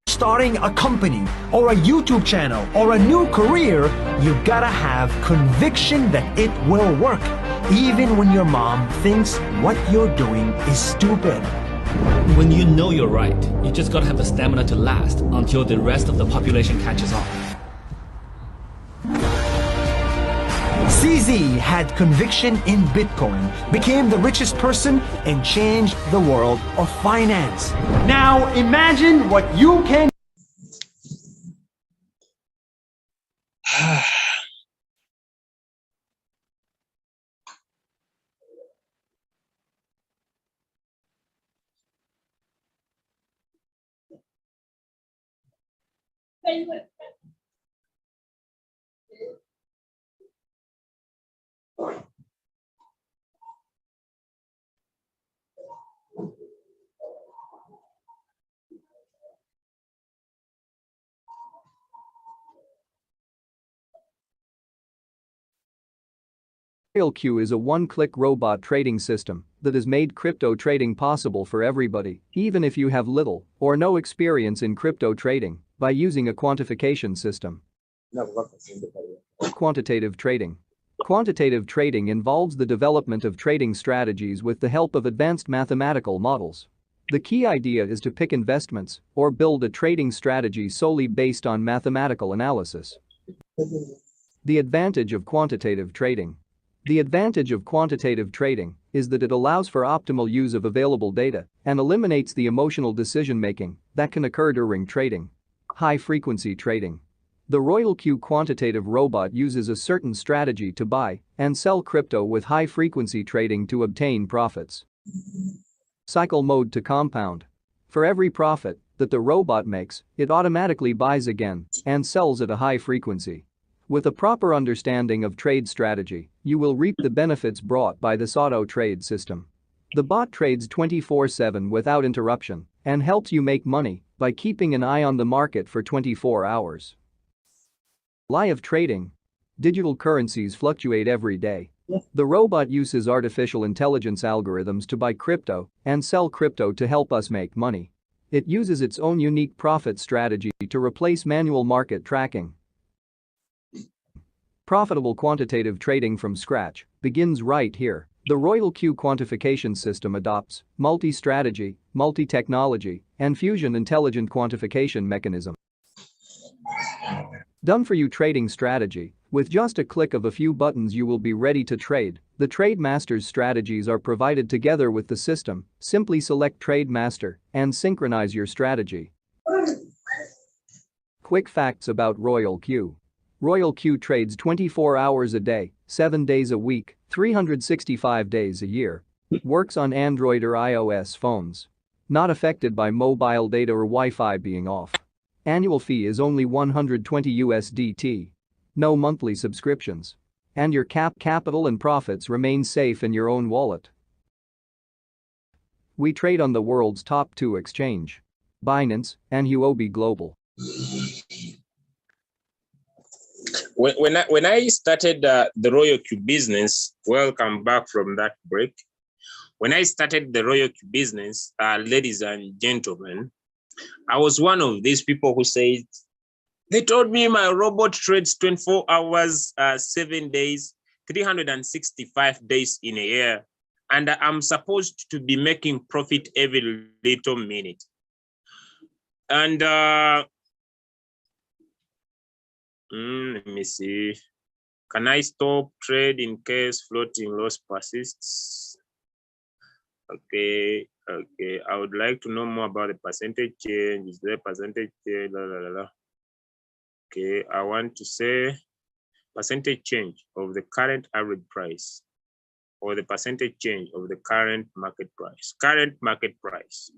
Speaker 3: starting a company or a YouTube channel or a new career. You gotta have conviction that it will work, even when your mom thinks what you're doing is stupid.
Speaker 4: When you know you're right, you just gotta have the stamina to last until the rest of the population catches on.
Speaker 3: CZ had conviction in Bitcoin, became the richest person, and changed the world of finance. Now imagine what you can
Speaker 5: RoyalQ is a one-click robot trading system that has made crypto trading possible for everybody, even if you have little or no experience in crypto trading, by using a quantification system. Quantitative trading. Quantitative trading involves the development of trading strategies with the help of advanced mathematical models. The key idea is to pick investments or build a trading strategy solely based on mathematical analysis. The advantage of quantitative trading. The advantage of quantitative trading is that it allows for optimal use of available data and eliminates the emotional decision-making that can occur during trading. High-frequency trading. The RoyalQ quantitative robot uses a certain strategy to buy and sell crypto with high-frequency trading to obtain profits. Cycle mode to compound. For every profit that the robot makes, it automatically buys again and sells at a high frequency. With a proper understanding of trade strategy, you will reap the benefits brought by this auto trade system. The bot trades 24/7 without interruption and helps you make money by keeping an eye on the market for 24 hours. Live trading. Digital currencies fluctuate every day. The robot uses artificial intelligence algorithms to buy crypto and sell crypto to help us make money. It uses its own unique profit strategy to replace manual market tracking. Profitable quantitative trading from scratch begins right here. The RoyalQ quantification system adopts multi-strategy, multi-technology, and fusion intelligent quantification mechanism. Done-for-you trading strategy. With just a click of a few buttons you will be ready to trade. The Trade Master's strategies are provided together with the system. Simply select Trade Master and synchronize your strategy. Quick facts about RoyalQ. RoyalQ trades 24 hours a day, 7 days a week, 365 days a year. Works on Android or iOS phones. Not affected by mobile data or Wi-Fi being off. Annual fee is only $120 USDT. No monthly subscriptions. And your capital and profits remain safe in your own wallet. We trade on the world's top 2 exchange, Binance and Huobi Global.
Speaker 1: When I started the RoyalQ business, welcome back from that break. When I started the RoyalQ business, ladies and gentlemen, I was one of these people who said, they told me my robot trades 24 hours, 7 days, 365 days in a year, and I'm supposed to be making profit every little minute. And let me see. Can I stop trade in case floating loss persists? Okay. I would like to know more about the percentage change. Is there percentage change? Okay, I want to say percentage change of the current average price or the percentage change of the current market price. Current market price.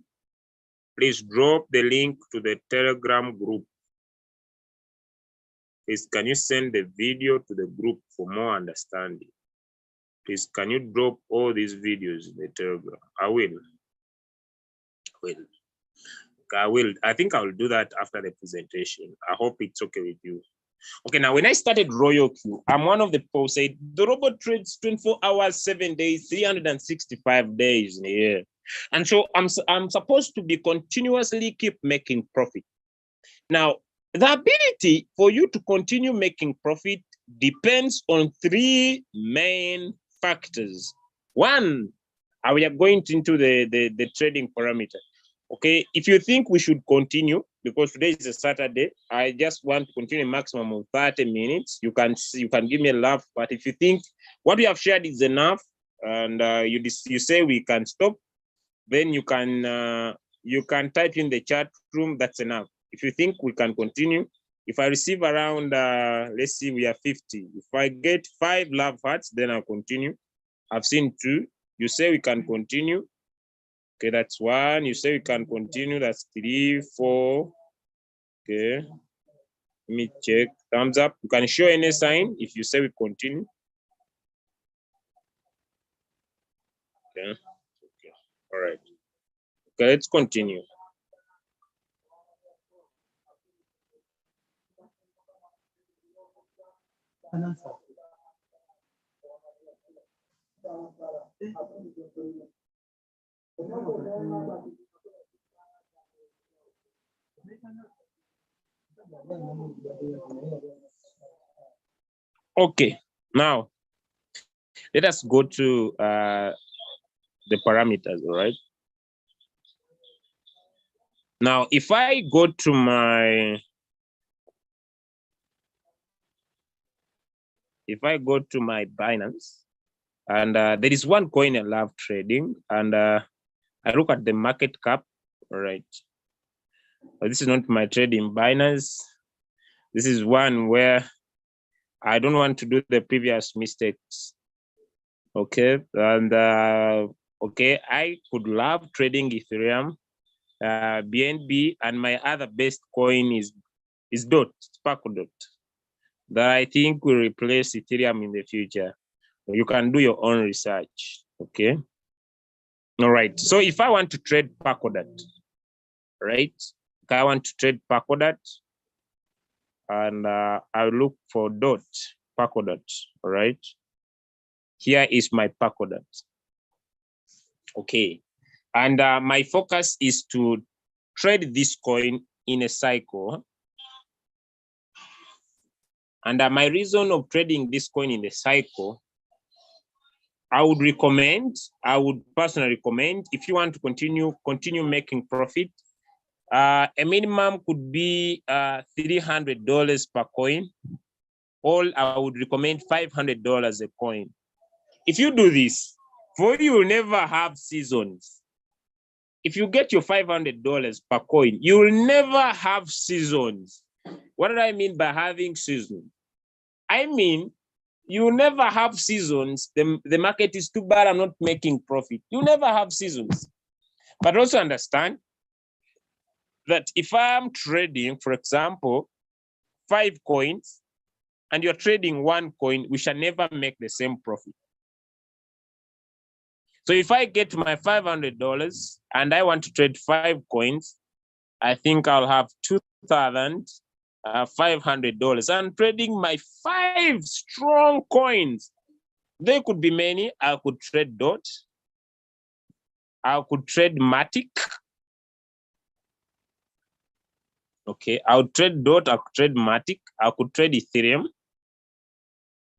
Speaker 1: Please drop the link to the Telegram group. Please, can you send the video to the group for more understanding? Please, can you drop all these videos in the Telegram? I will. Okay, I think I will do that after the presentation. I hope it's okay with you. Okay, now when I started RoyalQ, I'm one of the people who said the robot trades 24 hours, 7 days, 365 days in a year. And so I'm supposed to be continuously keep making profit. Now, the ability for you to continue making profit depends on three main factors. One, we are going into the trading parameter. Okay, if you think we should continue, because today is a Saturday, I just want to continue a maximum of 30 minutes. You can give me a laugh, but if you think what we have shared is enough, and you say we can stop, then you can type in the chat room, that's enough. If you think we can continue, if I receive around, let's see, we are 50. If I get 5 love hearts, then I'll continue. I've seen 2. You say we can continue. Okay, that's 1. You say we can continue. That's 3, 4. Okay. Let me check. Thumbs up. You can show any sign if you say we continue. Okay. Okay. All right. Okay, let's continue. Okay, now let us go to the parameters, all right? Now, if I go to my Binance, and there is one coin I love trading, and I look at the market cap, all right? But this is not my trading Binance. This is one where I don't want to do the previous mistakes. Okay, and okay, I could love trading Ethereum, BNB, and my other best coin is DOT, SparkleDot, that I think will replace Ethereum in the future. You can do your own research. Okay. All right. So if I want to trade SparkleDot, right? If I want to trade SparkleDot, and I'll look for DOT, SparkleDot. All right. Here is my SparkleDot. Okay. And my focus is to trade this coin in a cycle. And my reason of trading this coin in the cycle, I would personally recommend, if you want to continue making profit, a minimum could be $300 per coin, or I would recommend $500 a coin. If you do this, for you will never have seasons. If you get your $500 per coin, you will never have seasons. What do I mean by having seasons? I mean, you never have seasons. The market is too bad, I'm not making profit. You never have seasons. But also understand that if I'm trading, for example, 5 coins, and you're trading 1 coin, we shall never make the same profit. So if I get my $500 and I want to trade 5 coins, I think I'll have $2,500. I'm trading my 5 strong coins. They could be many. I could trade DOT. I could trade Matic. Okay, I would trade DOT. I could trade Matic. I could trade Ethereum.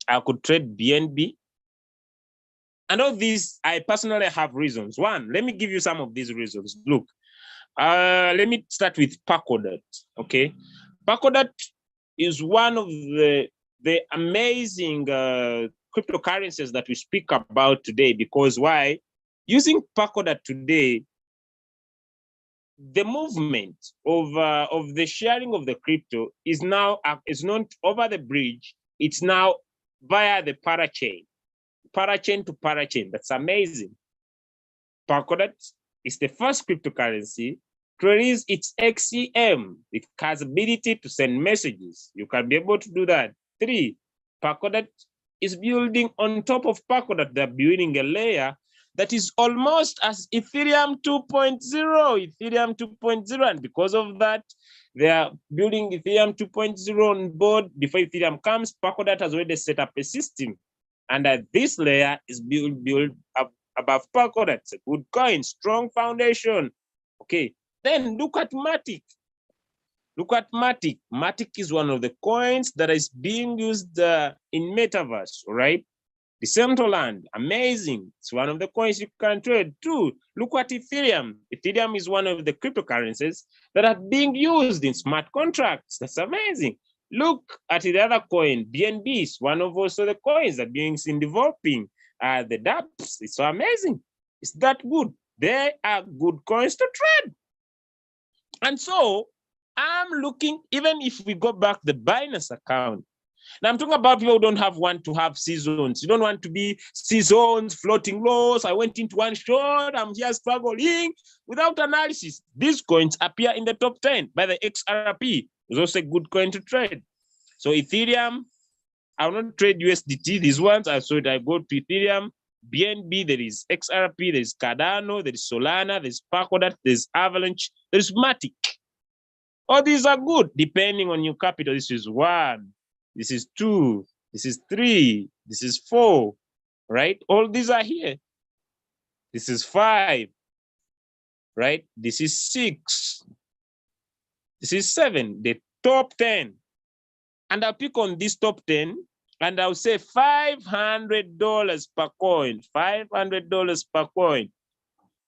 Speaker 1: I could trade BNB. And all these, I personally have reasons. One, let me give you some of these reasons. Look, let me start with SparkleDot. Okay, SparkleDot is one of the amazing cryptocurrencies that we speak about today. Because why? Using SparkleDot today, the movement of the sharing of the crypto is now is not over the bridge. It's now via the parachain. Parachain to parachain. That's amazing. SparkleDot is the first cryptocurrency to release its XCM. It has ability to send messages. You can be able to do that. 3, SparkleDot is building on top of SparkleDot. They're building a layer that is almost as Ethereum 2.0, Ethereum 2.0. And because of that, they are building Ethereum 2.0 on board. Before Ethereum comes, Polkadot has already set up a system. And this layer is built up above Polkadot. It's a good coin, strong foundation. Okay, then look at Matic. Look at Matic. Matic is one of the coins that is being used in Metaverse, right? Decentraland, amazing. It's one of the coins you can trade too. Look at Ethereum. Ethereum is one of the cryptocurrencies that are being used in smart contracts. That's amazing. Look at the other coin, BNB is one of also the coins that are being seen developing. The dApps, it's so amazing. It's that good. They are good coins to trade. And so I'm looking, even if we go back the Binance account, now I'm talking about people who don't want to have seasons. You don't want to be seasons, floating lows. I went into one short, I'm here struggling without analysis. These coins appear in the top 10 by the XRP. It's also a good coin to trade. So Ethereum, I will not trade USDT. These ones, I go to Ethereum, BNB, there is XRP, there is Cardano, there is Solana, there is Polkadot, there is Avalanche, there is Matic. All these are good depending on your capital. This is 1, this is 2, this is 3, this is 4, right? All these are here. This is 5, right? This is 6. This is 7, the top 10. And I'll pick on this top 10 and I'll say $500 per coin, $500 per coin.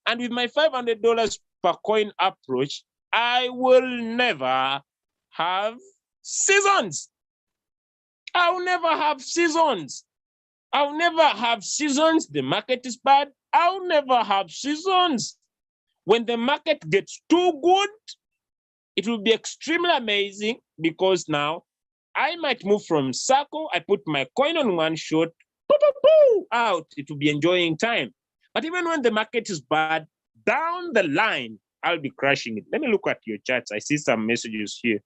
Speaker 1: And with my $500 per coin approach, I will never have seasons. I'll never have seasons. I'll never have seasons. The market is bad. I'll never have seasons. When the market gets too good, it will be extremely amazing because now I might move from circle. I put my coin on one shot, out. It will be enjoying time. But even when the market is bad, down the line, I'll be crashing it. Let me look at your charts. I see some messages here.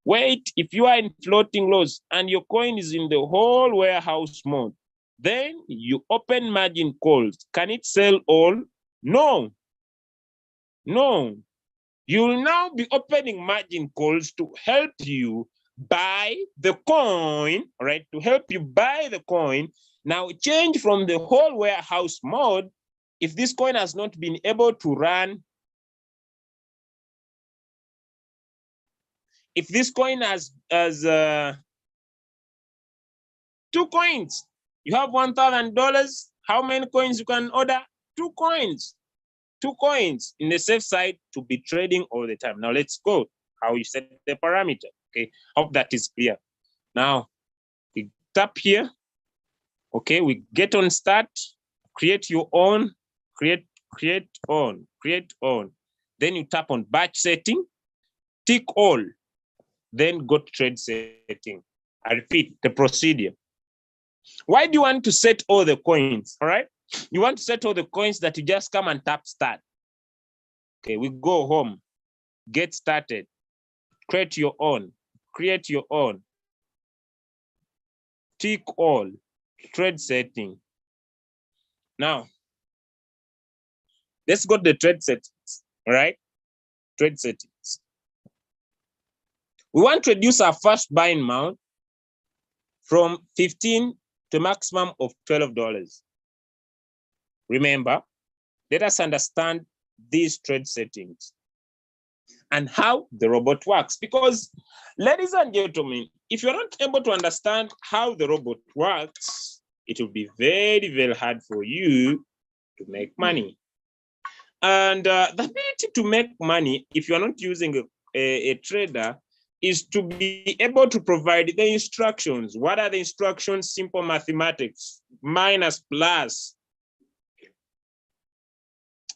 Speaker 1: Wait, if you are in floating lows and your coin is in the whole warehouse mode, then you open margin calls. Can it sell all? No. No. You'll now be opening margin calls to help you buy the coin, right? To help you buy the coin. Now change from the whole warehouse mode. If this coin has not been able to run, if this coin has 2 coins, you have $1,000, how many coins you can order? 2 coins. 2 coins in the safe side to be trading all the time. Now let's go how you set the parameter. Okay, hope that is clear. Now we tap here. Okay, we get on start, create your own, create on. Then you tap on batch setting, tick all, then go to trade setting. I repeat the procedure. Why do you want to set all the coins? All right, you want to set all the coins that you just come and tap start. Okay, we go home, get started, create your own, tick all, trade setting. Now, let's go to the trade settings, all right? Trade settings. We want to reduce our first buying amount from 15 to a maximum of $12. Remember, let us understand these trade settings and how the robot works. Because, ladies and gentlemen, if you're not able to understand how the robot works, it will be very, very hard for you to make money. And the ability to make money, if you're not using a trader, is to be able to provide the instructions. What are the instructions? Simple mathematics, minus, plus,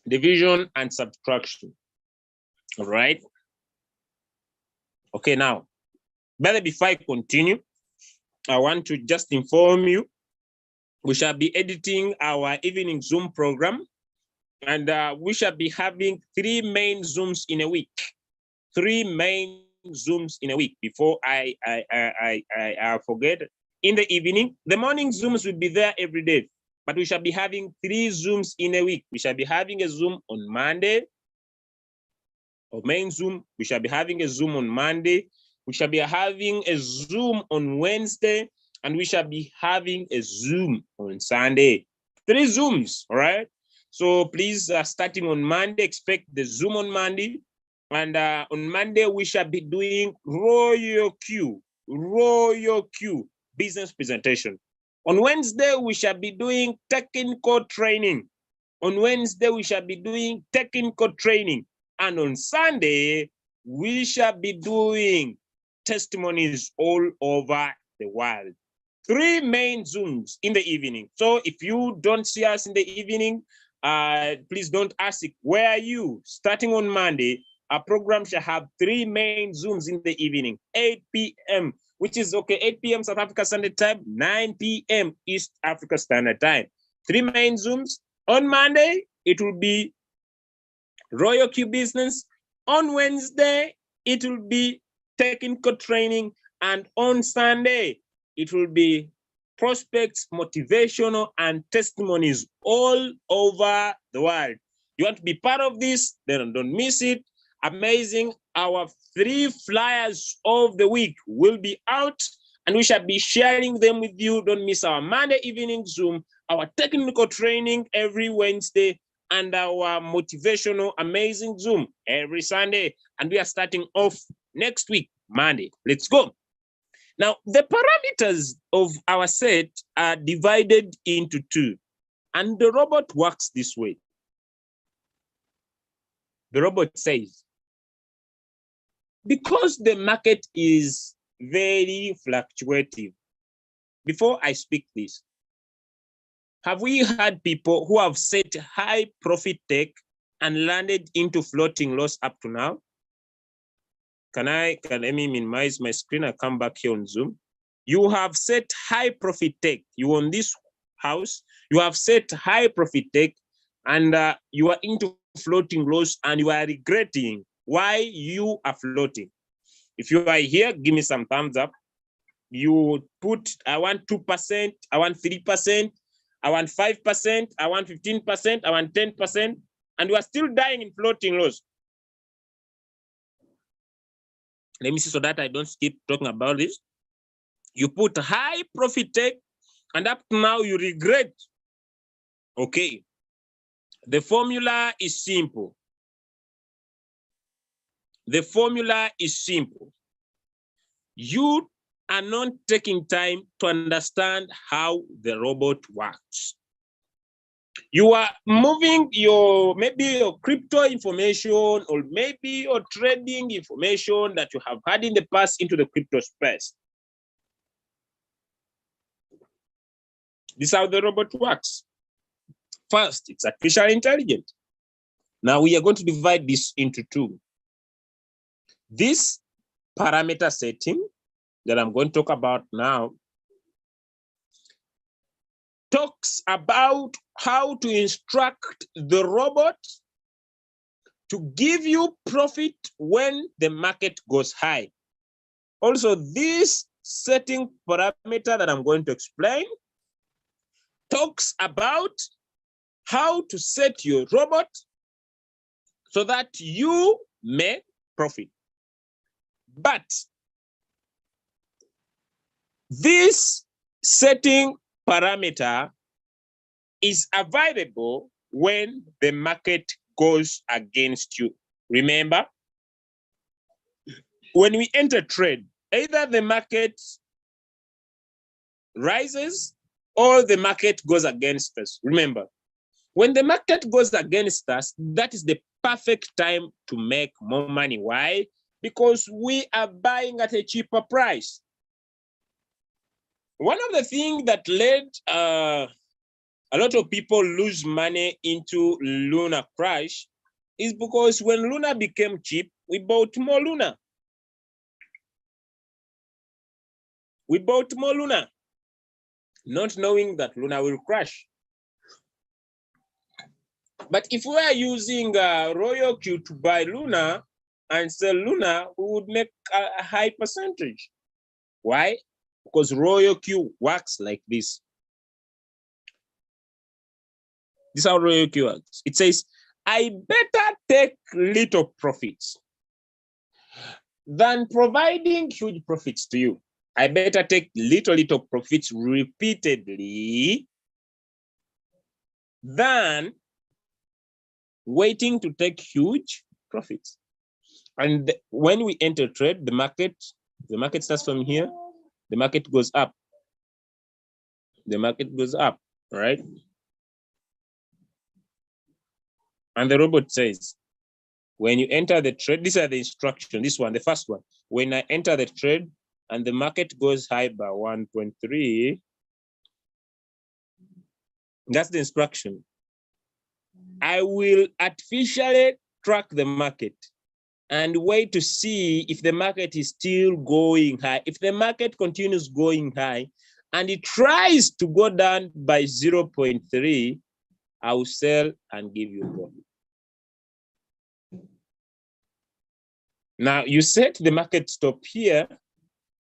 Speaker 1: division, and subtraction. All right. Okay, now, better before I continue, I want to just inform you, we shall be editing our evening Zoom program, and we shall be having 3 main Zooms in a week. 3 main Zooms in a week. Before I forget, in the evening, the morning Zooms will be there every day. but we shall be having 3 Zooms in a week. We shall be having a Zoom on Monday, or main Zoom. We shall be having a Zoom on Monday. We shall be having a Zoom on Wednesday, and we shall be having a Zoom on Sunday. 3 Zooms, all right? So please, starting on Monday, expect the Zoom on Monday. And on Monday, we shall be doing Royal Q business presentation. On Wednesday, we shall be doing technical training. On Wednesday, we shall be doing technical training. And on Sunday, we shall be doing testimonies all over the world. 3 main Zooms in the evening. So if you don't see us in the evening, please don't ask, where are you? Starting on Monday, our program shall have 3 main Zooms in the evening, 8 p.m., which is okay, 8 p.m. South Africa Standard Time, 9 p.m. East Africa Standard Time. 3 main Zooms. On Monday, it will be Royal Q Business. On Wednesday, it will be technical training. And on Sunday, it will be prospects, motivational, and testimonies all over the world. You want to be part of this? Then don't miss it. Amazing. Our 3 flyers of the week will be out, and we shall be sharing them with you. Don't miss our Monday evening Zoom, our technical training every Wednesday, and our motivational amazing Zoom every Sunday. And we are starting off next week, Monday. Let's go. Now, the parameters of our set are divided into 2, and the robot works this way. The robot says, because the market is very fluctuative, before I speak this, have we had people who have set high profit take and landed into floating loss up to now? Can let me minimize my screen? I come back here on Zoom. You have set high profit take. You own this house. You have set high profit take, and you are into floating loss, and you are regretting why you are floating. If you are here, give me some thumbs up. You put, I want 2%, I want 3%, I want 5%, I want 15%, I want 10%, and you are still dying in floating loss. Let me see so that I don't keep talking about this. You put high profit take, and up to now you regret. Okay. The formula is simple. The formula is simple. You are not taking time to understand how the robot works. You are moving your, maybe your crypto information, or maybe your trading information that you have had in the past into the crypto space. This is how the robot works. First, it's artificial intelligence. Now we are going to divide this into 2. This parameter setting that I'm going to talk about now talks about how to instruct the robot to give you profit when the market goes high. Also, this setting parameter that I'm going to explain talks about how to set your robot so that you make profit. But this setting parameter is available when the market goes against you. Remember, when we enter trade, either the market rises or the market goes against us. Remember, when the market goes against us, that is the perfect time to make more money. Why? Because we are buying at a cheaper price. One of the things that led a lot of people lose money into Luna crash is because when Luna became cheap, we bought more Luna. We bought more Luna, not knowing that Luna will crash. But if we are using Royal Q to buy Luna and sell Luna, we would make a high percentage. Why? Because Royal Q works like this. This is how loyalty works. It says, I better take little profits than providing huge profits to you. I better take little profits repeatedly than waiting to take huge profits. And when we enter trade, the market starts from here, the market goes up. The market goes up, right? And the robot says, when you enter the trade, these are the instructions. This one, the first one, when I enter the trade and the market goes high by 1.3, that's the instruction. I will artificially track the market and wait to see if the market is still going high. If the market continues going high and it tries to go down by 0.3, I will sell and give you profit. Now you set the market stop here,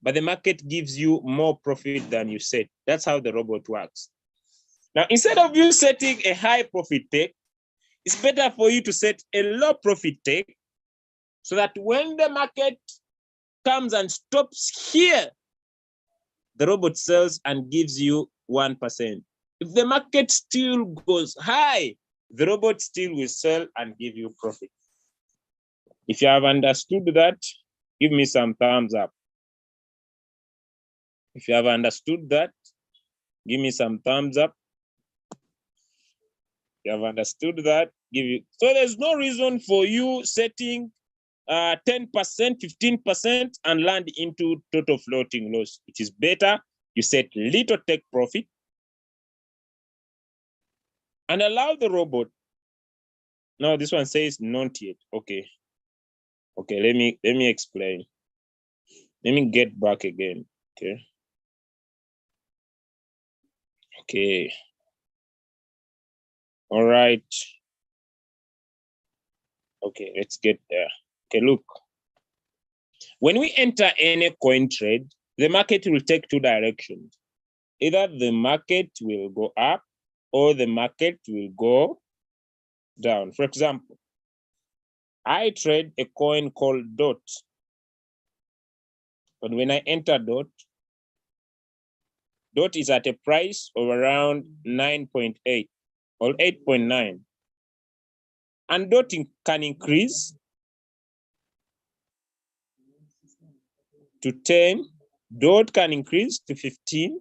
Speaker 1: but the market gives you more profit than you set. That's how the robot works. Now, instead of you setting a high profit take, it's better for you to set a low profit take so that when the market comes and stops here, the robot sells and gives you 1%. If the market still goes high, the robot still will sell and give you profit. If you have understood that, give me some thumbs up. If you have understood that, give me some thumbs up. You have understood that, so there's no reason for you setting 10%, 15% and land into total floating loss. It is better you set little take profit and allow the robot. Now this one says not yet. Okay, let me explain. Let me get back again. Okay. All right. Okay, let's get there. Okay, look. When we enter any coin trade, the market will take two directions. Either the market will go up or the market will go down. For example, I trade a coin called DOT. But when I enter DOT is at a price of around 9.8 or 8.9. And DOT can increase to 10, DOT can increase to 15,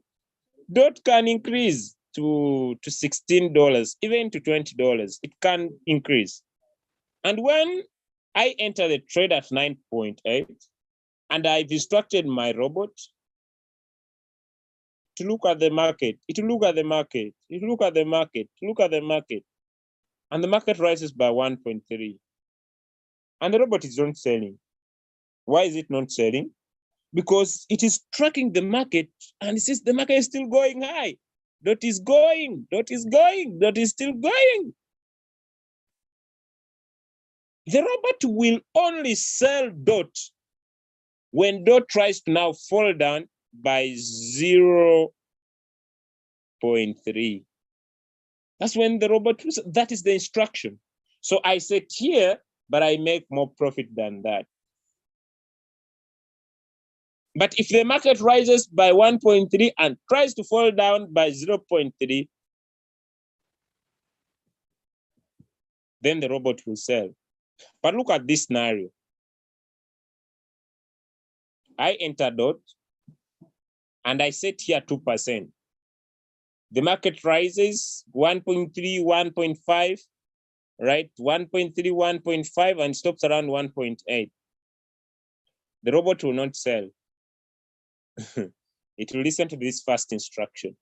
Speaker 1: DOT can increase to $16, even to $20. It can increase. And when I enter the trade at 9.8, and I've instructed my robot to look at the market, it will look at the market, it will look at the market, look at the market, and the market rises by 1.3. And the robot is not selling. Why is it not selling? Because it is tracking the market and it says the market is still going high. DOT is going, DOT is going, DOT is still going. The robot will only sell DOT when DOT tries to now fall down by 0.3. That's when the robot, that is the instruction. So I set here, but I make more profit than that. But if the market rises by 1.3 and tries to fall down by 0.3, then the robot will sell. But look at this scenario. I enter DOT and I set here 2%. The market rises 1.3, 1.5, right? 1.3, 1.5 and stops around 1.8. The robot will not sell. It will listen to this first instruction.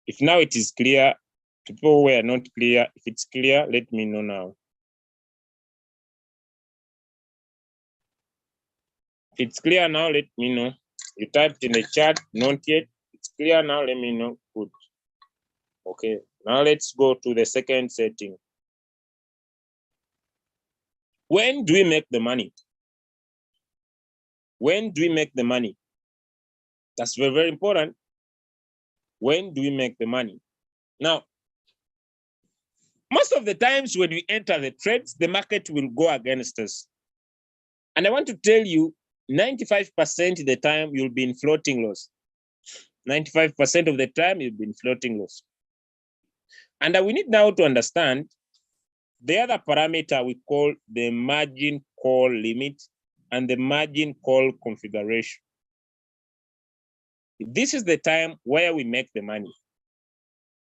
Speaker 1: If now it is clear, to people who are not clear, if it's clear, let me know now. If it's clear now, let me know. You typed in the chat, not yet. It's clear now, let me know. Good. Okay, now let's go to the second setting. When do we make the money? When do we make the money? That's very, very important. When do we make the money? Now, most of the times when we enter the trades, the market will go against us. And I want to tell you, 95% of the time you'll be in floating loss. 95% of the time you'll be in floating loss. And we need now to understand the other parameter we call the margin call limit and the margin call configuration. This is the time where we make the money.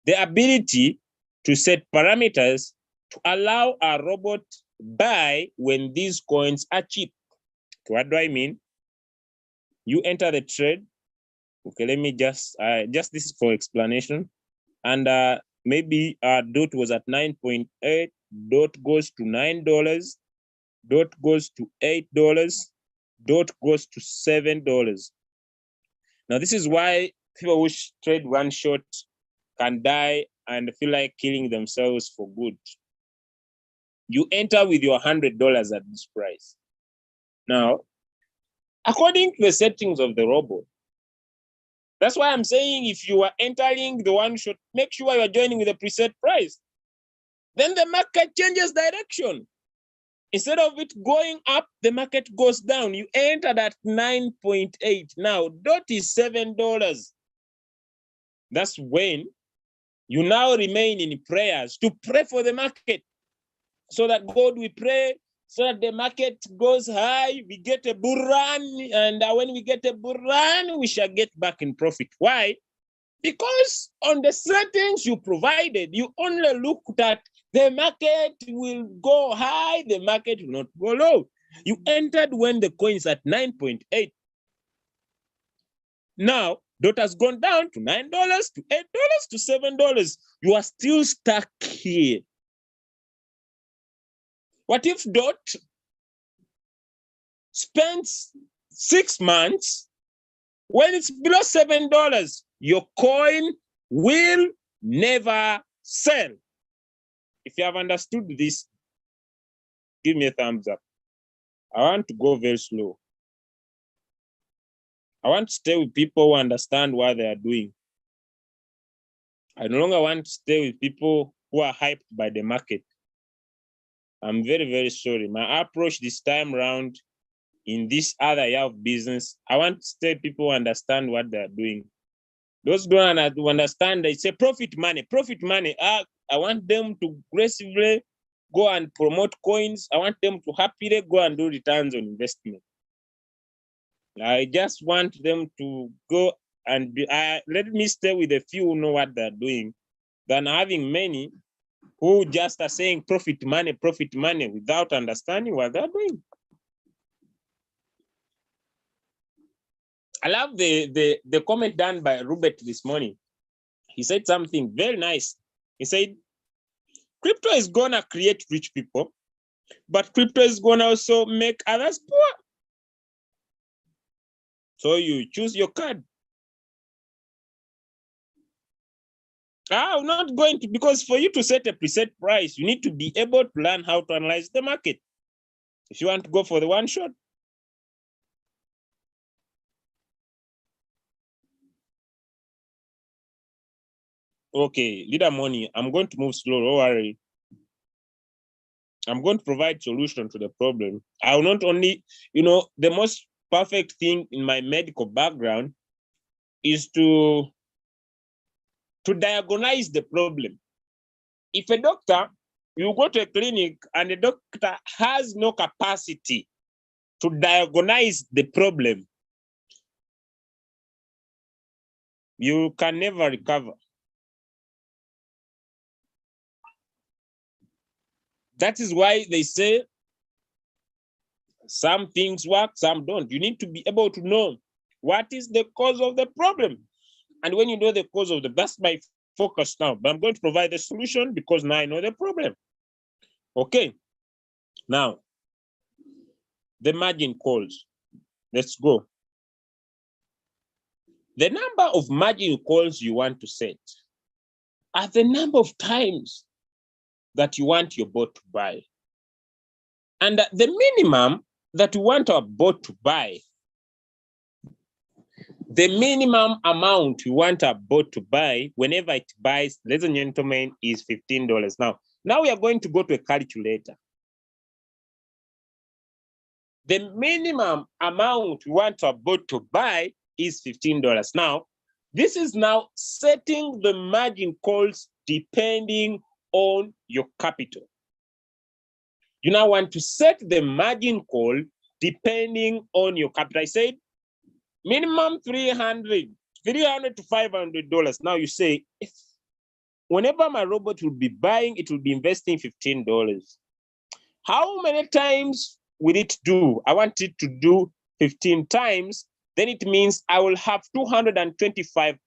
Speaker 1: The ability to set parameters to allow a robot buy when these coins are cheap. What do I mean? You enter the trade. Okay, let me just this is for explanation. And maybe DOT was at 9.8, DOT goes to $9, DOT goes to $8, DOT goes to $7. Now, this is why people who trade one shot can die and feel like killing themselves for good. You enter with your $100 at this price. Now, according to the settings of the robot, that's why I'm saying if you are entering the one shot, make sure you are joining with a preset price. Then the market changes direction. Instead of it going up, the market goes down. You entered at 9.8. Now, DOT is $7. That's when you now remain in prayers to pray for the market. So that God, we pray, so that the market goes high, we get a bull run, and when we get a bull run, we shall get back in profit. Why? Because on the settings you provided, you only looked at the market will go high, the market will not go low. You entered when the coin is at 9.8. Now, DOT has gone down to $9, to $8, to $7. You are still stuck here. What if DOT spends 6 months when it's below $7? Your coin will never sell. If you have understood this, give me a thumbs up. I want to go very slow. I want to stay with people who understand what they are doing. I no longer want to stay with people who are hyped by the market. I'm very, very sorry. My approach this time around in this other year of business, I want to stay with people who understand what they are doing. Those who don't understand, they say profit money, profit money. I want them to aggressively go and promote coins. I want them to happily go and do returns on investment. I just want them to go and let me stay with a few who know what they're doing than having many who just are saying profit money without understanding what they're doing. I love the comment done by Robert this morning. He said something very nice. He said, crypto is gonna create rich people, but crypto is gonna also make others poor. So you choose your card. I'm not going to, because for you to set a preset price, you need to be able to learn how to analyze the market. If you want to go for the one shot. Okay, Leader Money, I'm going to move slow, don't worry. I'm going to provide solution to the problem. I will not only, the most perfect thing in my medical background is to diagnose the problem. If a doctor, you go to a clinic and the doctor has no capacity to diagnose the problem, you can never recover. That is why they say some things work, some don't. You need to be able to know what is the cause of the problem. And when you know the cause of that's my focus now. But I'm going to provide the solution because now I know the problem. Okay. Now, the margin calls. Let's go. The number of margin calls you want to set are the number of times that you want your bot to buy. And the minimum that you want our bot to buy The minimum amount you want a bot to buy whenever it buys, ladies and gentlemen, is $15. Now we are going to go to a calculator. The minimum amount we want a bot to buy is $15. Now, this is now setting the margin calls depending on your capital. You now want to set the margin call depending on your capital. I said minimum $300 to $500. Now you say, if whenever my robot will be buying, it will be investing $15. How many times will it do? I want it to do 15 times. Then it means I will have $225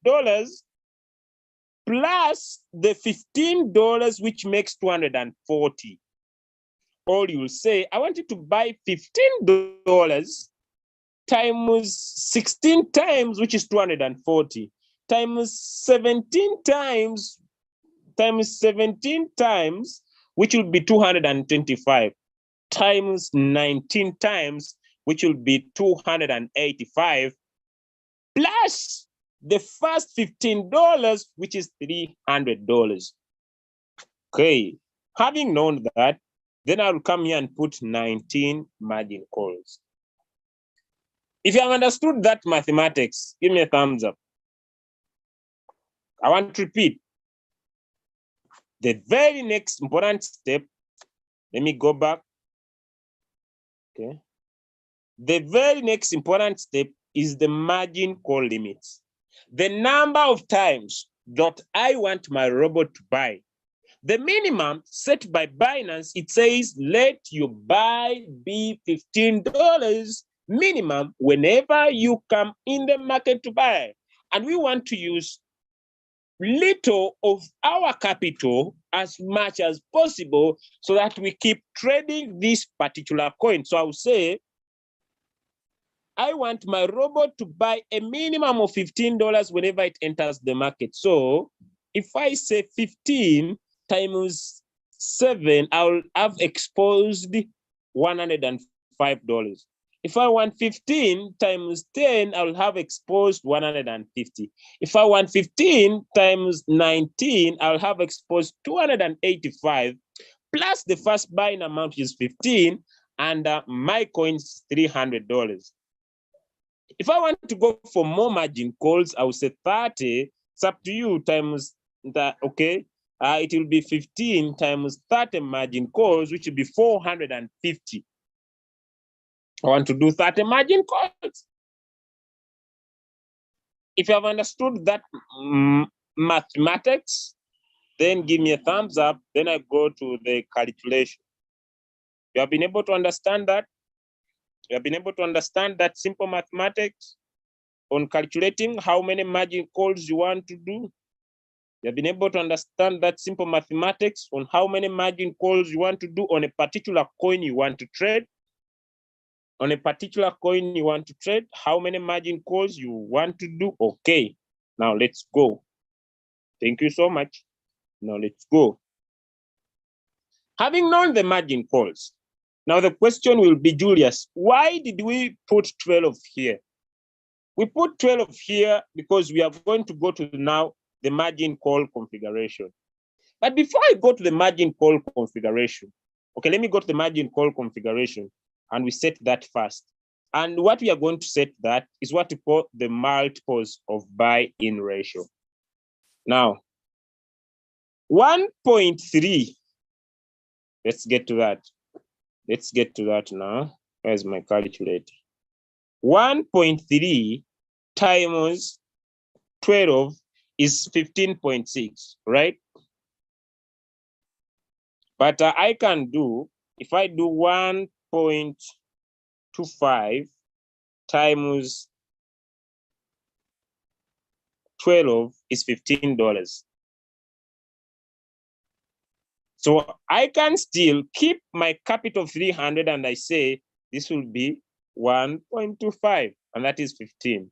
Speaker 1: plus the $15, which makes $240. Or you will say, I want it to buy $15 times 16 times, which is 240, times 17 times, which will be 225, times 19 times, which will be 285, plus the first $15, which is $300. Okay, having known that, then I'll come here and put 19 margin calls. If you have understood that mathematics, give me a thumbs up. I want to repeat. The very next important step, let me go back. Okay. The very next important step is the margin call limits. The number of times that I want my robot to buy. The minimum set by Binance, it says, let your buy be $15 minimum whenever you come in the market to buy. And we want to use little of our capital as much as possible so that we keep trading this particular coin. So I will say, I want my robot to buy a minimum of $15 whenever it enters the market. So if I say 15 times 7, I'll have exposed $105. If I want 15 times 10, I'll have exposed 150. If I want 15 times 19, I'll have exposed 285, plus the first buying amount is 15, and my coin's $300. If I want to go for more margin calls, I will say 30. It's up to you, times that, okay? It will be 15 times 30 margin calls, which will be 450. I want to do 30 margin calls. If you have understood that mathematics, then give me a thumbs up. Then I go to the calculation. You have been able to understand that? You have been able to understand that simple mathematics on calculating how many margin calls you want to do? You have been able to understand that simple mathematics on how many margin calls you want to do on a particular coin you want to trade? On a particular coin you want to trade, how many margin calls you want to do? Okay, now let's go. Thank you so much. Now let's go. Having known the margin calls, now the question will be, Julius, why did we put 12 here? We put 12 here because we are going to go to now the margin call configuration. But before I go to the margin call configuration, okay, let me go to the margin call configuration and we set that first. And what we are going to set that is what we call the multiples of buy-in ratio. Now, 1.3, let's get to that. Let's get to that now. Where's my calculator? 1.3 times 12 is 15.6, right? But I can do, if I do 1.25 times 12 is $15. So I can still keep my capital 300 and I say this will be 1.25 and that is 15.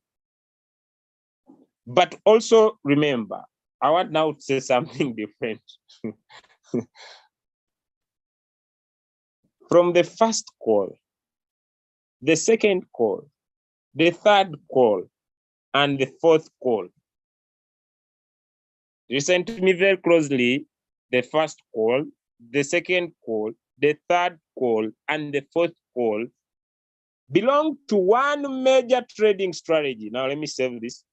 Speaker 1: But also remember, I want now to say something different. From the first call, the second call, the third call, and the fourth call. Listen to me very closely. The first call, the second call, the third call, and the fourth call belong to one major trading strategy. Now let me save this.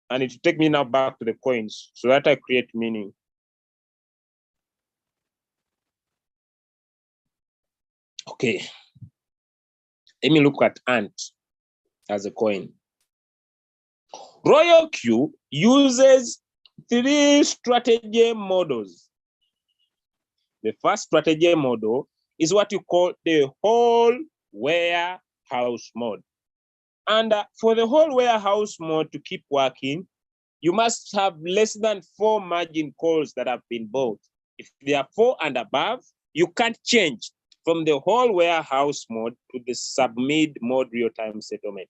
Speaker 1: And it will take me now back to the coins so that I create meaning. Okay. Let me look at Ant as a coin. Royal Q uses 3 strategy models. The first strategy model is what you call the whole warehouse mode. And for the whole warehouse mode to keep working, you must have less than 4 margin calls that have been bought. If there are 4 and above, you can't change from the whole warehouse mode to the submid mode real-time settlement.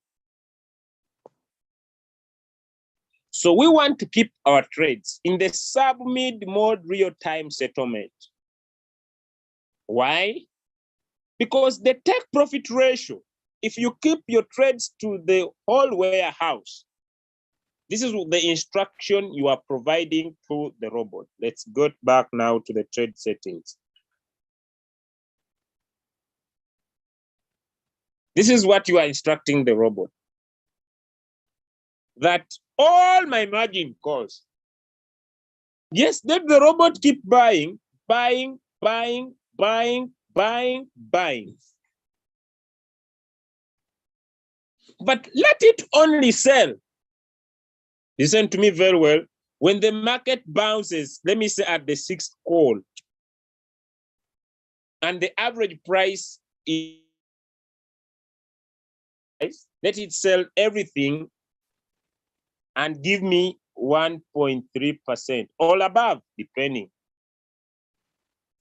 Speaker 1: So we want to keep our trades in the submid mode real-time settlement. Why? Because the take profit ratio, if you keep your trades to the whole warehouse, this is the instruction you are providing to the robot. Let's go back now to the trade settings. This is what you are instructing the robot. That all my margin calls, yes, let the robot keep buying, buying, buying, buying, buying, buying. But let it only sell. Listen to me very well. When the market bounces, let me say at the 6th call, and the average price is, let it sell everything and give me 1.3%, all above, depending.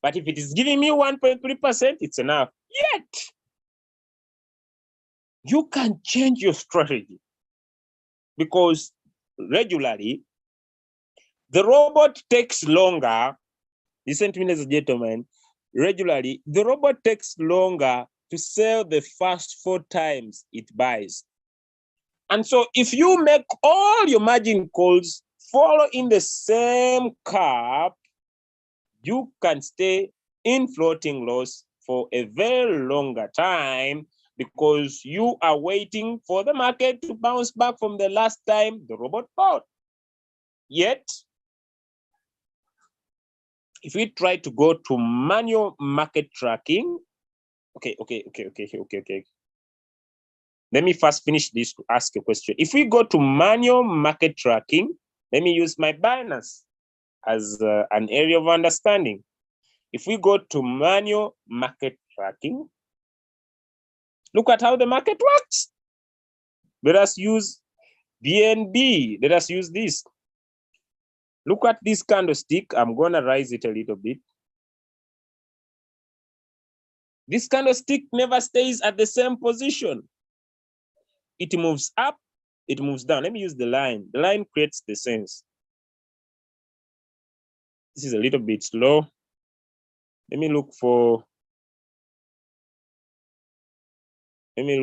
Speaker 1: But if it is giving me 1.3%, it's enough. Yet, you can change your strategy because regularly, the robot takes longer. Listen to me, ladies and gentlemen. Regularly, the robot takes longer to sell the first 4 times it buys. And so if you make all your margin calls follow in the same curve, you can stay in floating loss for a very longer time because you are waiting for the market to bounce back from the last time the robot bought. Yet, if we try to go to manual market tracking, okay. Let me first finish this to ask a question. If we go to manual market tracking, let me use my Binance as an area of understanding. If we go to manual market tracking, look at how the market works. Let us use BNB. Let us use this. Look at this candlestick. I'm going to raise it a little bit. This candlestick never stays at the same position. It moves up, it moves down. Let me use the line. The line creates the sense. This is a little bit slow. Let me look for, let me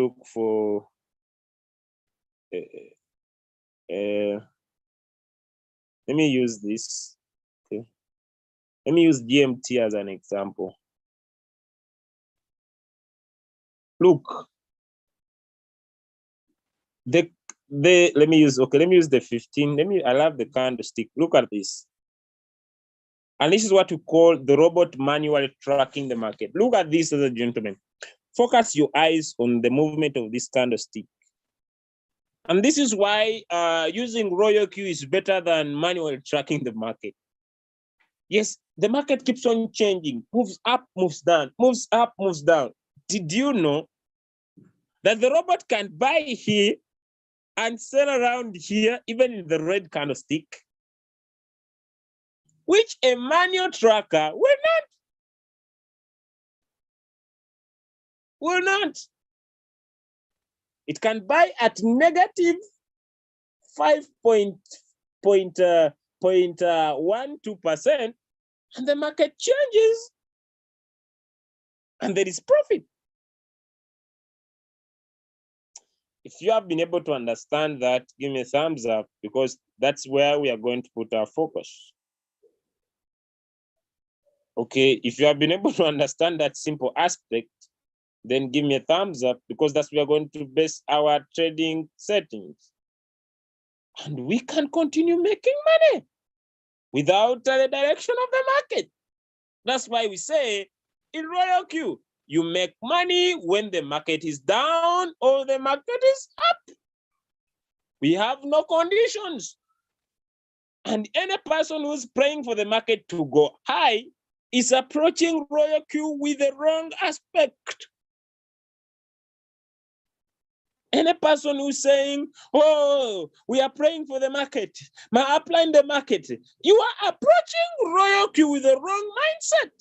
Speaker 1: use this. Okay. Let me use DMT as an example. Look. Let me use the 15. I love the candlestick. Look at this. And this is what we call the robot manually tracking the market. Look at this, ladies and gentlemen. Focus your eyes on the movement of this candlestick. And this is why using Royal Q is better than manually tracking the market. Yes, the market keeps on changing, moves up, moves down, moves up, moves down. Did you know that the robot can buy here and sell around here, even in the red candlestick, which a manual tracker will not. It can buy at negative 5.12%, and the market changes, and there is profit. If you have been able to understand that, give me a thumbs up, because that's where we are going to put our focus. Okay, if you have been able to understand that simple aspect, then give me a thumbs up, because that's where we are going to base our trading settings. And we can continue making money without the direction of the market. That's why we say in Royal Q, you make money when the market is down or the market is up. We have no conditions. And any person who's praying for the market to go high is approaching Royal Q with the wrong aspect. Any person who's saying, oh, we are praying for the market, my upline the market, you are approaching Royal Q with the wrong mindset.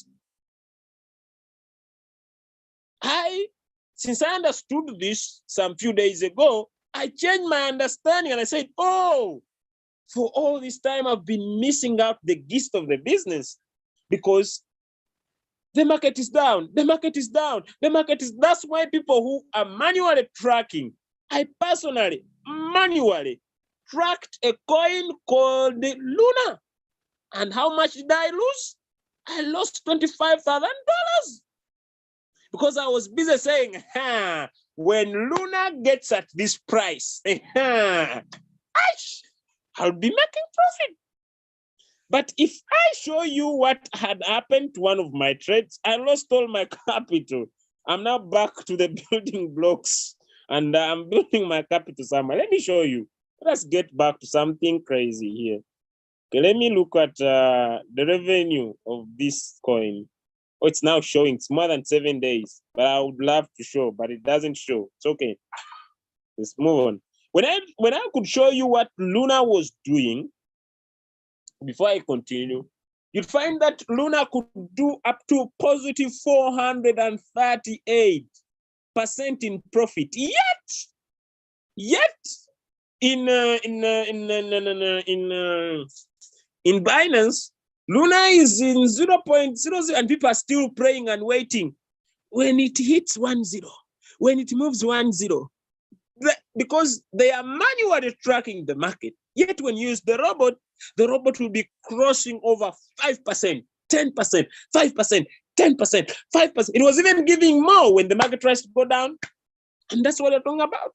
Speaker 1: Since I understood this some few days ago, I changed my understanding and I said, oh, for all this time I've been missing out the gist of the business, because the market is down, the market is down, the market is, that's why people who are manually tracking, I personally manually tracked a coin called Luna. And how much did I lose? I lost $25,000. Because I was busy saying, when Luna gets at this price, I'll be making profit. But if I show you what had happened to one of my trades, I lost all my capital. I'm now back to the building blocks and I'm building my capital somewhere. Let me show you. Let's get back to something crazy here. Okay, let me look at the revenue of this coin. Oh, it's now showing. It's more than 7 days, but I would love to show, but it doesn't show. It's okay. Let's move on. When I could show you what Luna was doing, before I continue, you'd find that Luna could do up to positive 438% in profit. Yet in Binance, Luna is in 0.00 and people are still praying and waiting. When it hits 10, when it moves 10, because they are manually tracking the market. Yet when you use the robot will be crossing over 5%, 10%, 5%, 10%, 5%. It was even giving more when the market tries to go down. And that's what we're talking about.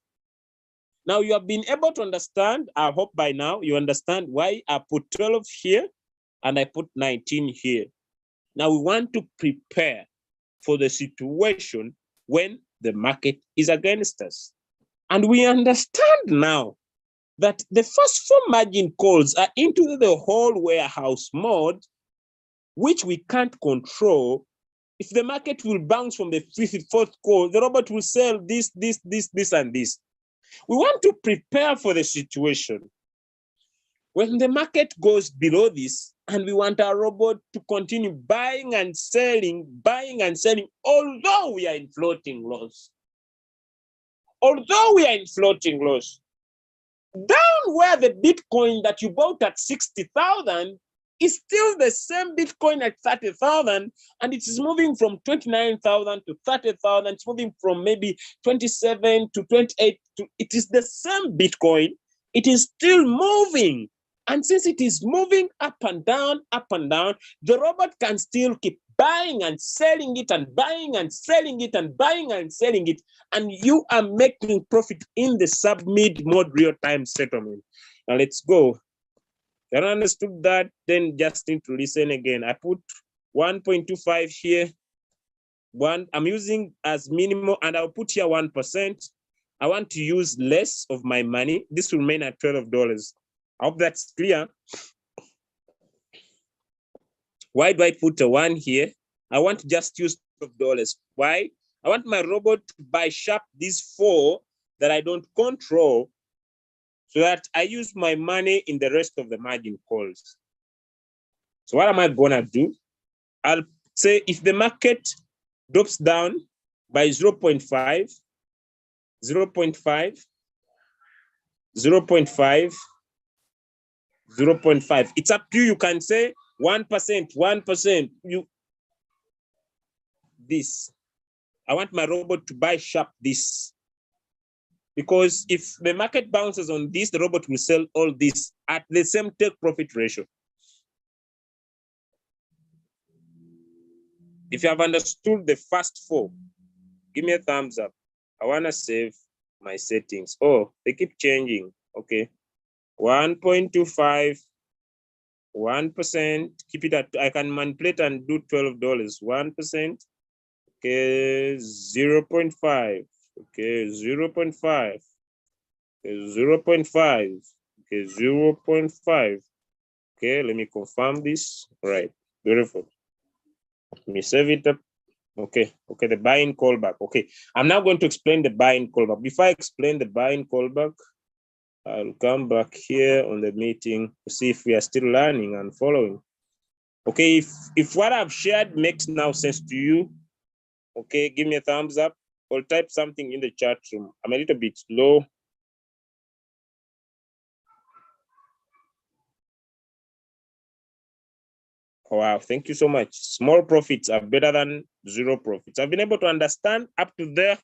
Speaker 1: Now you have been able to understand, I hope by now you understand why I put 12 here and I put 19 here. Now we want to prepare for the situation when the market is against us. And we understand now that the first 4 margin calls are into the whole warehouse mode, which we can't control. If the market will bounce from the 5th, 4th call, the robot will sell this, and this. We want to prepare for the situation when the market goes below this, and we want our robot to continue buying and selling, although we are in floating loss. Although we are in floating loss, down where the Bitcoin that you bought at 60,000 is still the same Bitcoin at 30,000, and it is moving from 29,000 to 30,000. It's moving from maybe 27 to 28. It is the same Bitcoin. It is still moving. And since it is moving up and down, the robot can still keep buying and selling it and buying and selling it and buying and selling it. And you are making profit in the sub-mid mode real-time settlement. Now let's go. If you understood that, then just need to listen again. I put 1.25 here. I'm using as minimum, and I'll put here 1%. I want to use less of my money. This will remain at $12. I hope that's clear. Why do I put a 1 here? I want to just use $12. Why? I want my robot to buy sharp these 4 that I don't control, so that I use my money in the rest of the margin calls. So what am I gonna do? I'll say if the market drops down by 0.5, 0.5, 0.5, 0.5. It's up to you. You can say 1%, 1%. This. I want my robot to buy sharp this. Because if the market bounces on this, the robot will sell all this at the same take profit ratio. If you have understood the first four, give me a thumbs up. I want to save my settings. Oh, they keep changing. Okay. 1.25, 1%. Keep it at, I can manipulate and do $12. 1%. Okay. 0.5. Okay. 0.5. Okay. 0.5. Okay. 0.5. Okay. Let me confirm this. All right. Beautiful. Let me save it up. Okay, the buy-in callback. Okay, I'm now going to explain the buy-in callback. Before I explain the buy-in callback, I'll come back here on the meeting to see if we are still learning and following. Okay, if what I've shared makes now sense to you, okay, give me a thumbs up or type something in the chat room. I'm a little bit slow. Wow, thank you so much. Small profits are better than zero profits. I've been able to understand up to there.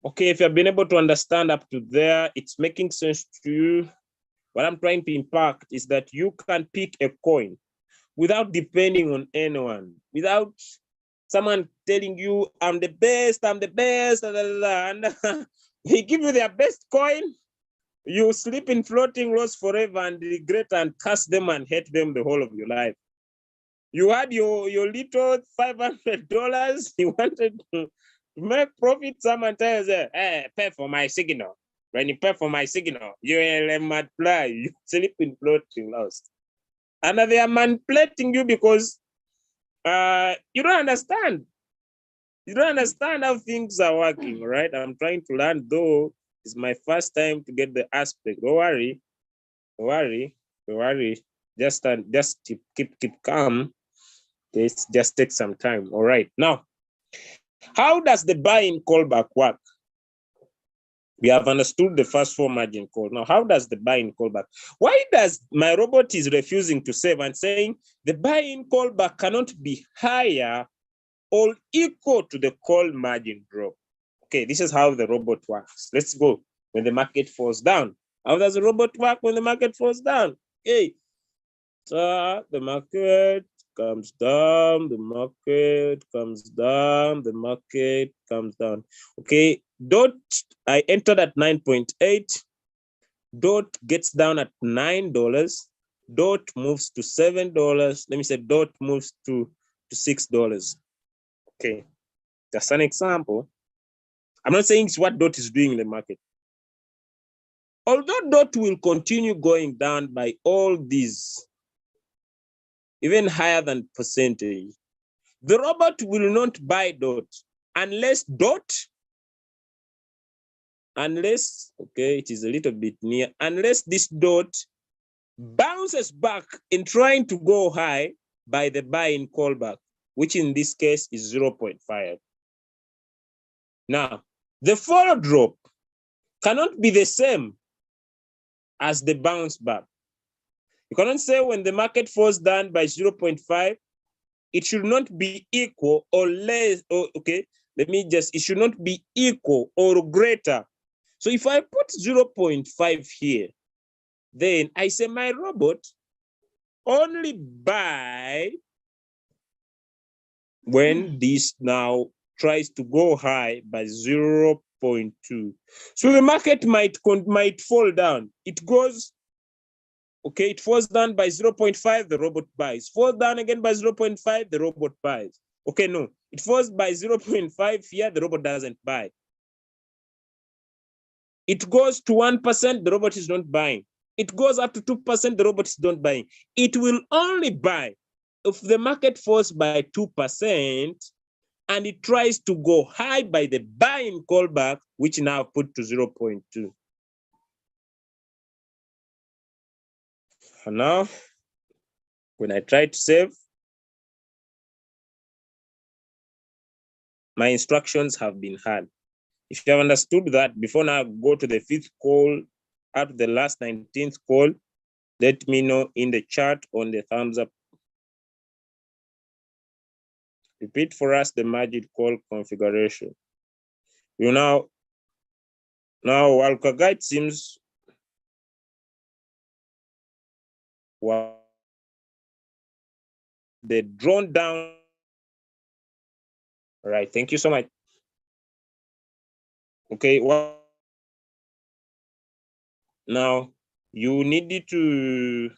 Speaker 1: Okay, if you've been able to understand up to there, it's making sense to you. What I'm trying to impact is that you can pick a coin without depending on anyone, without someone telling you, I'm the best, and they give you their best coin. You sleep in floating loss forever and regret and curse them and hate them the whole of your life. You had your little $500, you wanted to make profit, someone tells you, hey, pay for my signal. When you pay for my signal, you will multiply, you sleep in floating loss. And they are manipulating you because you don't understand. You don't understand how things are working, right? I'm trying to learn, though it's my first time to get the aspect. Don't worry, don't worry, don't worry. Just keep calm. This just take some time. All right. Now, how does the buy-in callback work? We have understood the first four margin call. Now, how does the buy-in callback? Why does my robot is refusing to save and saying the buy-in callback cannot be higher or equal to the call margin drop? Okay, this is how the robot works. Let's go. When the market falls down, how does the robot work when the market falls down? Okay, so the market comes down, the market comes down, the market comes down. Okay, dot, I entered at 9.8, dot gets down at $9, dot moves to $7. Let me say dot moves to $6. Okay, that's an example. I'm not saying it's what dot is doing in the market. Although dot will continue going down by all these, even higher than percentage, the robot will not buy dot unless okay, it is a little bit near, unless this dot bounces back in trying to go high by the buy-in callback, which in this case is 0.5. Now, the follow drop cannot be the same as the bounce back. You cannot say when the market falls down by 0.5, it should not be equal or less, or okay, it should not be equal or greater. So if I put 0.5 here, then I say my robot only buy when this now tries to go high by 0.2. So the market might fall down. It goes, okay, it falls down by 0.5, the robot buys. Falls down again by 0.5, the robot buys. Okay, no, it falls by 0.5 here, the robot doesn't buy. It goes to 1%, the robot is not buying. It goes up to 2%, the robot is not buying. It will only buy if the market falls by 2% and it tries to go high by the buy-in callback, which now put to 0.2. And now, when I try to save, my instructions have been heard. If you have understood that, before now go to the 5th call, up to the last 19th call, let me know in the chat on the thumbs up. Repeat for us the margin call configuration. You now Now, Alkaga, it seems the drawn down. All right, thank you so much. Okay, well, now you needed to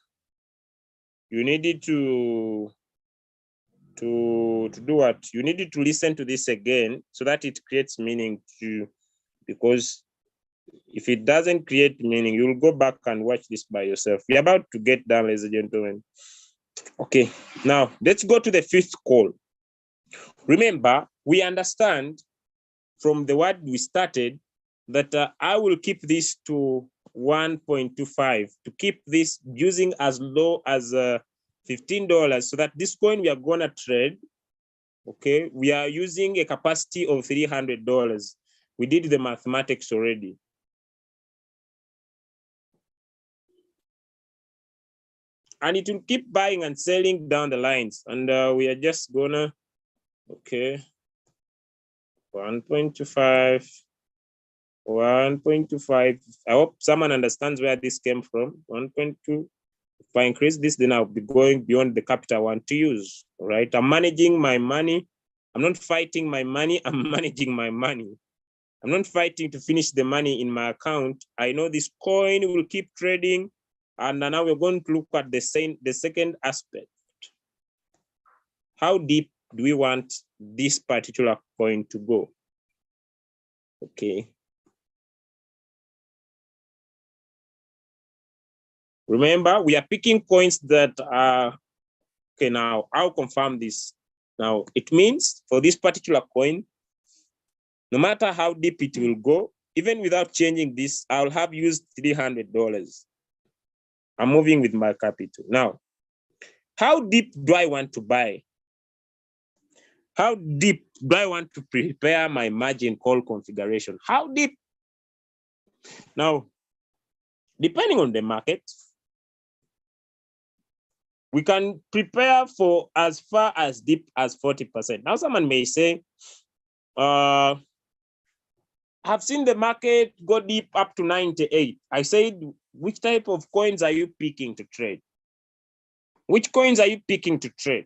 Speaker 1: do what? You needed to listen to this again so that it creates meaning to you, because if it doesn't create meaning, you'll go back and watch this by yourself. We're about to get done, ladies and gentlemen. Okay, now let's go to the fifth call. Remember, we understand from the word we started that I will keep this to 1.25 to keep this using as low as $15, so that this coin we are gonna trade, okay, we are using a capacity of $300. We did the mathematics already. And it will keep buying and selling down the lines. And we are just gonna, okay, 1.25, 1.25. I hope someone understands where this came from. 1.2. If I increase this, then I'll be going beyond the capital I want to use. All right. I'm managing my money. I'm not fighting my money. I'm managing my money. I'm not fighting to finish the money in my account. I know this coin will keep trading. And now we're going to look at the second aspect. How deep do we want this particular coin to go? Okay. Remember, we are picking coins that are, okay, now I'll confirm this. Now, it means for this particular coin, no matter how deep it will go, even without changing this, I'll have used $300. I'm moving with my capital. Now, how deep do I want to buy? How deep do I want to prepare my margin call configuration? How deep? Now, depending on the market, we can prepare for as far as deep as 40%. Now, someone may say, I've seen the market go deep up to 98. I said, which type of coins are you picking to trade? Which coins are you picking to trade?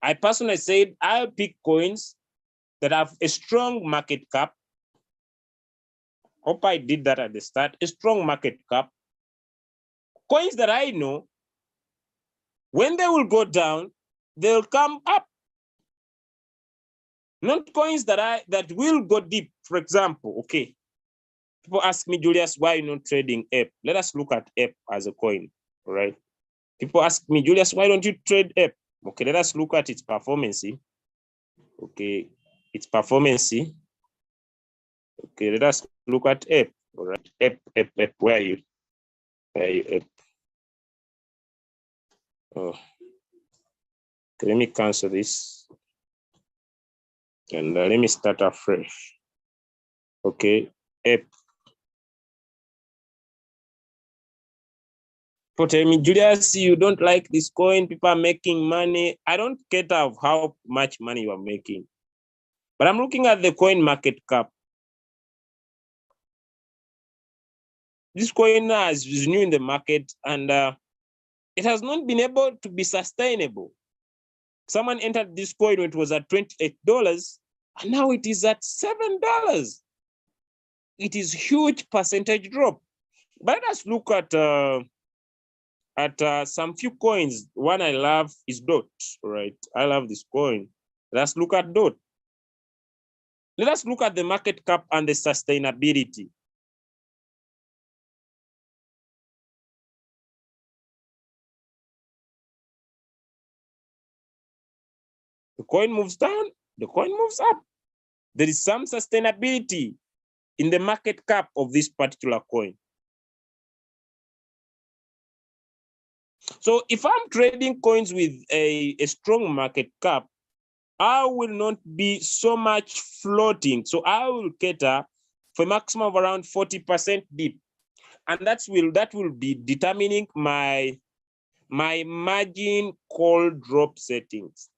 Speaker 1: I personally said, I'll pick coins that have a strong market cap. Hope I did that at the start. A strong market cap. Coins that I know, when they will go down, they'll come up. Not coins that will go deep. For example, okay. People ask me, Julius, why are you not trading ape? Let us look at ape as a coin, all right? People ask me, Julius, why don't you trade ape? Okay, let us look at its performance. Okay, its performance. Okay, let us look at ape. All right, ape. Where are you? Where are you, ape? Oh, okay, let me cancel this, and let me start afresh. Okay, ape. People tell me, Julius, you don't like this coin. People are making money. I don't care of how much money you are making, but I'm looking at the coin market cap. This coin is new in the market, and it has not been able to be sustainable. Someone entered this coin when it was at $28, and now it is at $7. It is huge percentage drop. But let us look at some few coins. One I love is DOT, right? I love this coin. Let's look at DOT. Let us look at the market cap and the sustainability. The coin moves down, the coin moves up. There is some sustainability in the market cap of this particular coin. So if I'm trading coins with a strong market cap, I will not be so much floating. So I will cater for a maximum of around 40% dip. And that will be determining my margin call drop settings.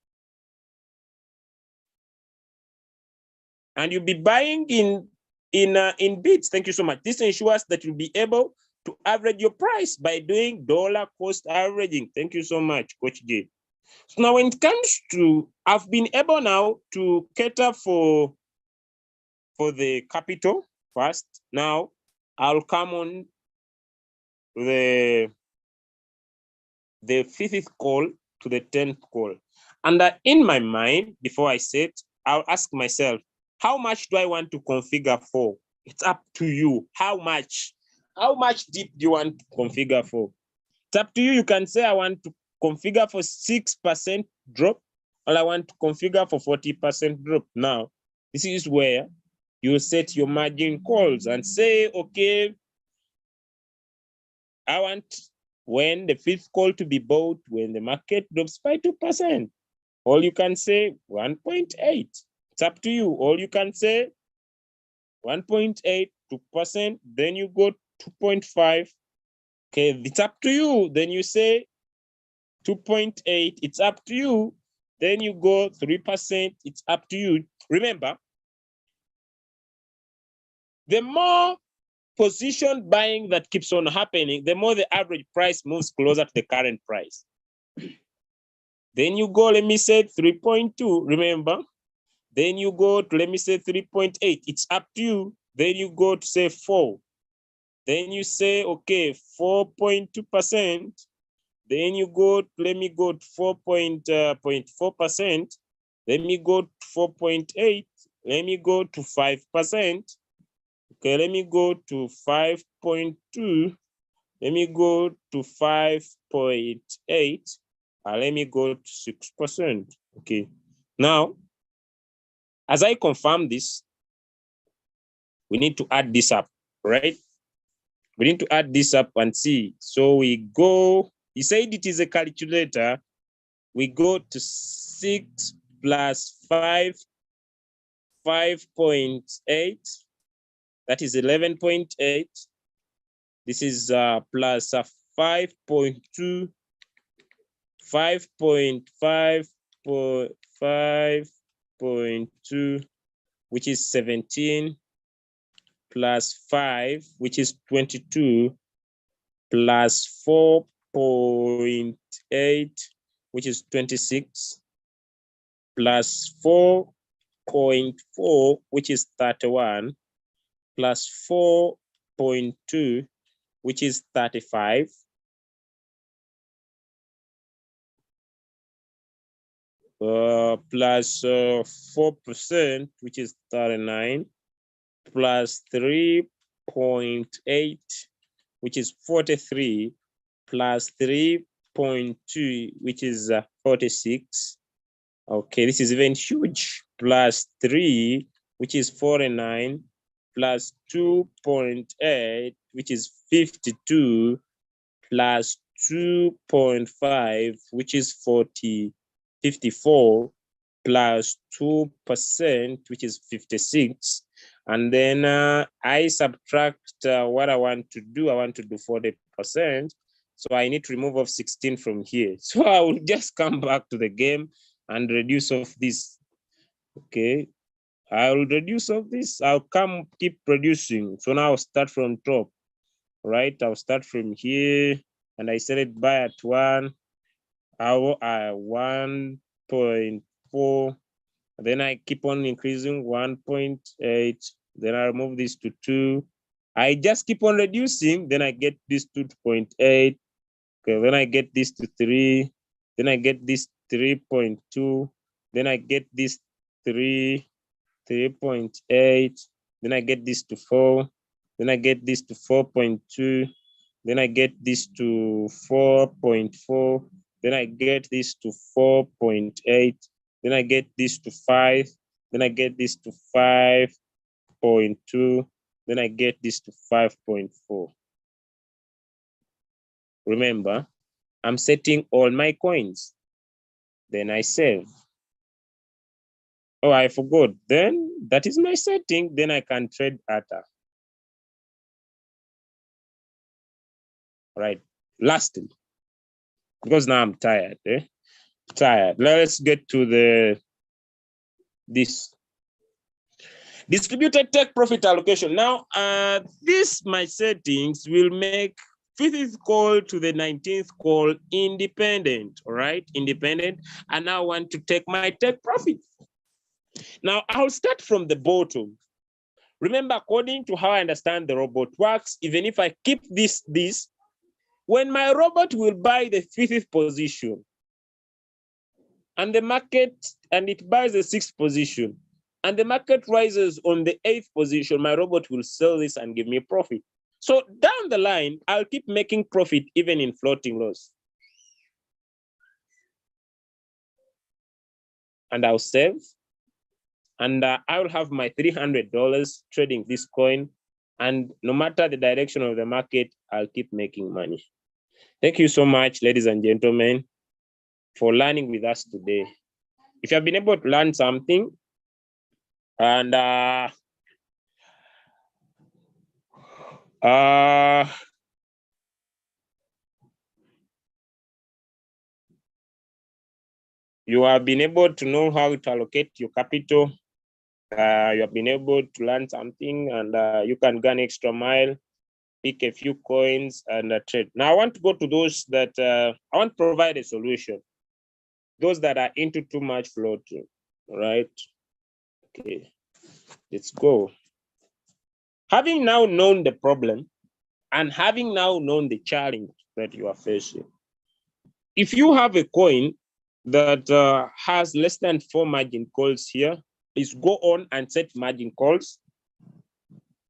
Speaker 1: and you'll be buying in bits. Thank you so much. This ensures that you'll be able to average your price by doing dollar cost averaging. Thank you so much, Coach J. So now when it comes to, I've been able now to cater for the capital first. Now I'll come on the 5th call to the 10th call. And in my mind, before I set, I'll ask myself, how much do I want to configure for? It's up to you. How much? How much deep do you want to configure for? It's up to you. You can say, I want to configure for 6% drop, or I want to configure for 40% drop. Now, this is where you set your margin calls and say, okay, I want when the 5th call to be bought when the market drops by 2%. Or you can say 1.8. It's up to you. Or you can say 1.8, 2%, then you go 2.5. Okay, it's up to you. Then you say 2.8, it's up to you. Then you go 3%, it's up to you. Remember, the more position buying that keeps on happening, the more the average price moves closer to the current price. Then you go, let me say 3.2, remember? Then you go to, let me say 3.8, it's up to you. Then you go to say 4. Then you say, okay, 4.2%. Then you go, let me go to 4.4%. Let me go to 4.8. Let me go to 5%. Okay, let me go to 5.2. Let me go to 5.8. Let me go to 6%. Okay. Now, as I confirm this, we need to add this up, right? We need to add this up and see. So we go, he said it is a calculator. We go to 6 plus 5, 5.8. That is 11.8. This is plus 5.2, 5.2, which is 17, plus 5, which is 22, plus 4.8, which is 26, plus 4.4, which is 31, plus 4.2, which is 35, plus 4%, which is 39, plus 3.8, which is 43, plus 3.2, which is 46. Okay, this is even huge. Plus 3, which is 49, plus 2.8, which is 52, plus 2.5, which is 54, plus 2%, which is 56. And then I subtract what I want to do. I want to do 40%. So I need to remove off 16 from here. So I will just come back to the game and reduce off this. Okay. I will reduce off this. I'll keep reducing. So now I'll start from top, right? I'll start from here, and I set it by at 1, 1.4. Then I keep on increasing 1.8. Then I move this to 2. I just keep on reducing. Then I get this to 2.8. Okay, then I get this to 3. Then I get this 3.2. Then I get this 3.8. Then I get this to 4. Then I get this to 4.2. Then I get this to 4.4. Then I get this to 4.8. Then I get this to 5. Then I get this to 5.2. Then I get this to 5.4. Remember, I'm setting all my coins. Then I save. Oh, I forgot. Then that is my setting. Then I can trade ATA. Right. Lastly, because now I'm tired. Tired. Let's get to this. Distributed take profit allocation. Now, this my settings will make 5th call to the 19th call independent, all right? Independent. And now I want to take my take profit. Now, I'll start from the bottom. Remember, according to how I understand the robot works, even if I keep this, when my robot will buy the 5th position and the market, and it buys the 6th position, and the market rises on the 8th position, my robot will sell this and give me a profit. So down the line, I'll keep making profit even in floating loss. And I'll save. And I will have my $300 trading this coin. And no matter the direction of the market, I'll keep making money. Thank you so much, ladies and gentlemen, for learning with us today. If you have been able to learn something, and you have been able to know how to allocate your capital, you have been able to learn something, and you can gain extra mile, pick a few coins and trade. Now I want to go to those that I want to provide a solution. Those that are into too much floating, all right? Okay, let's go. Having now known the problem and having now known the challenge that you are facing, if you have a coin that has less than 4 margin calls here, is go on and set margin calls.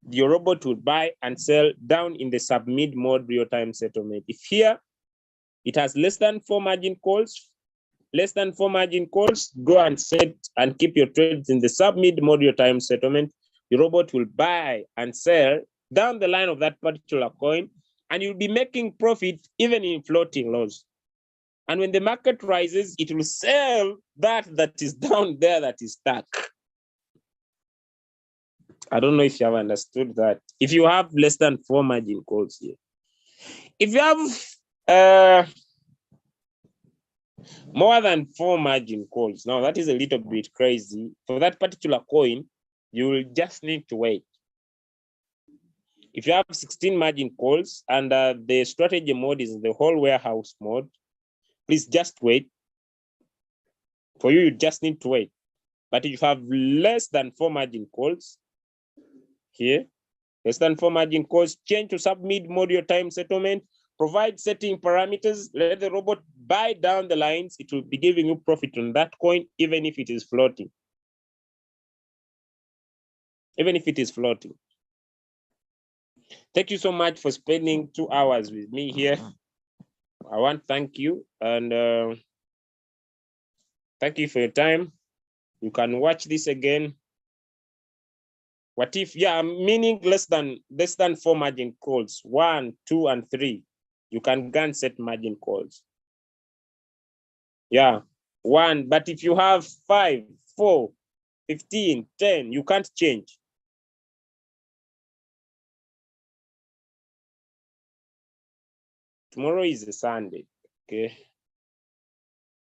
Speaker 1: Your robot will buy and sell down in the submit mode real-time settlement. If here it has less than 4 margin calls, go and set and keep your trades in the submit mode real-time settlement. The robot will buy and sell down the line of that particular coin, and you'll be making profit even in floating loss. And when the market rises, it will sell that is down there that is stuck. I don't know if you have understood that. If you have less than 4 margin calls here, if you have more than 4 margin calls, now that is a little bit crazy. For that particular coin, you will just need to wait. If you have 16 margin calls and the strategy mode is the whole warehouse mode, please just wait. For you, you just need to wait. But if you have less than 4 margin calls, here, less than 4 margin calls, change to submit mode real-time settlement, provide setting parameters, let the robot buy down the lines. It will be giving you profit on that coin, even if it is floating. Even if it is floating. Thank you so much for spending 2 hours with me here. I want to thank you, and thank you for your time. You can watch this again. What if, yeah, meaning less than 4 margin calls, 1, 2, and 3. You can go and set margin calls. Yeah, 1, but if you have 5, 4, 15, 10, you can't change. Tomorrow is a Sunday, okay?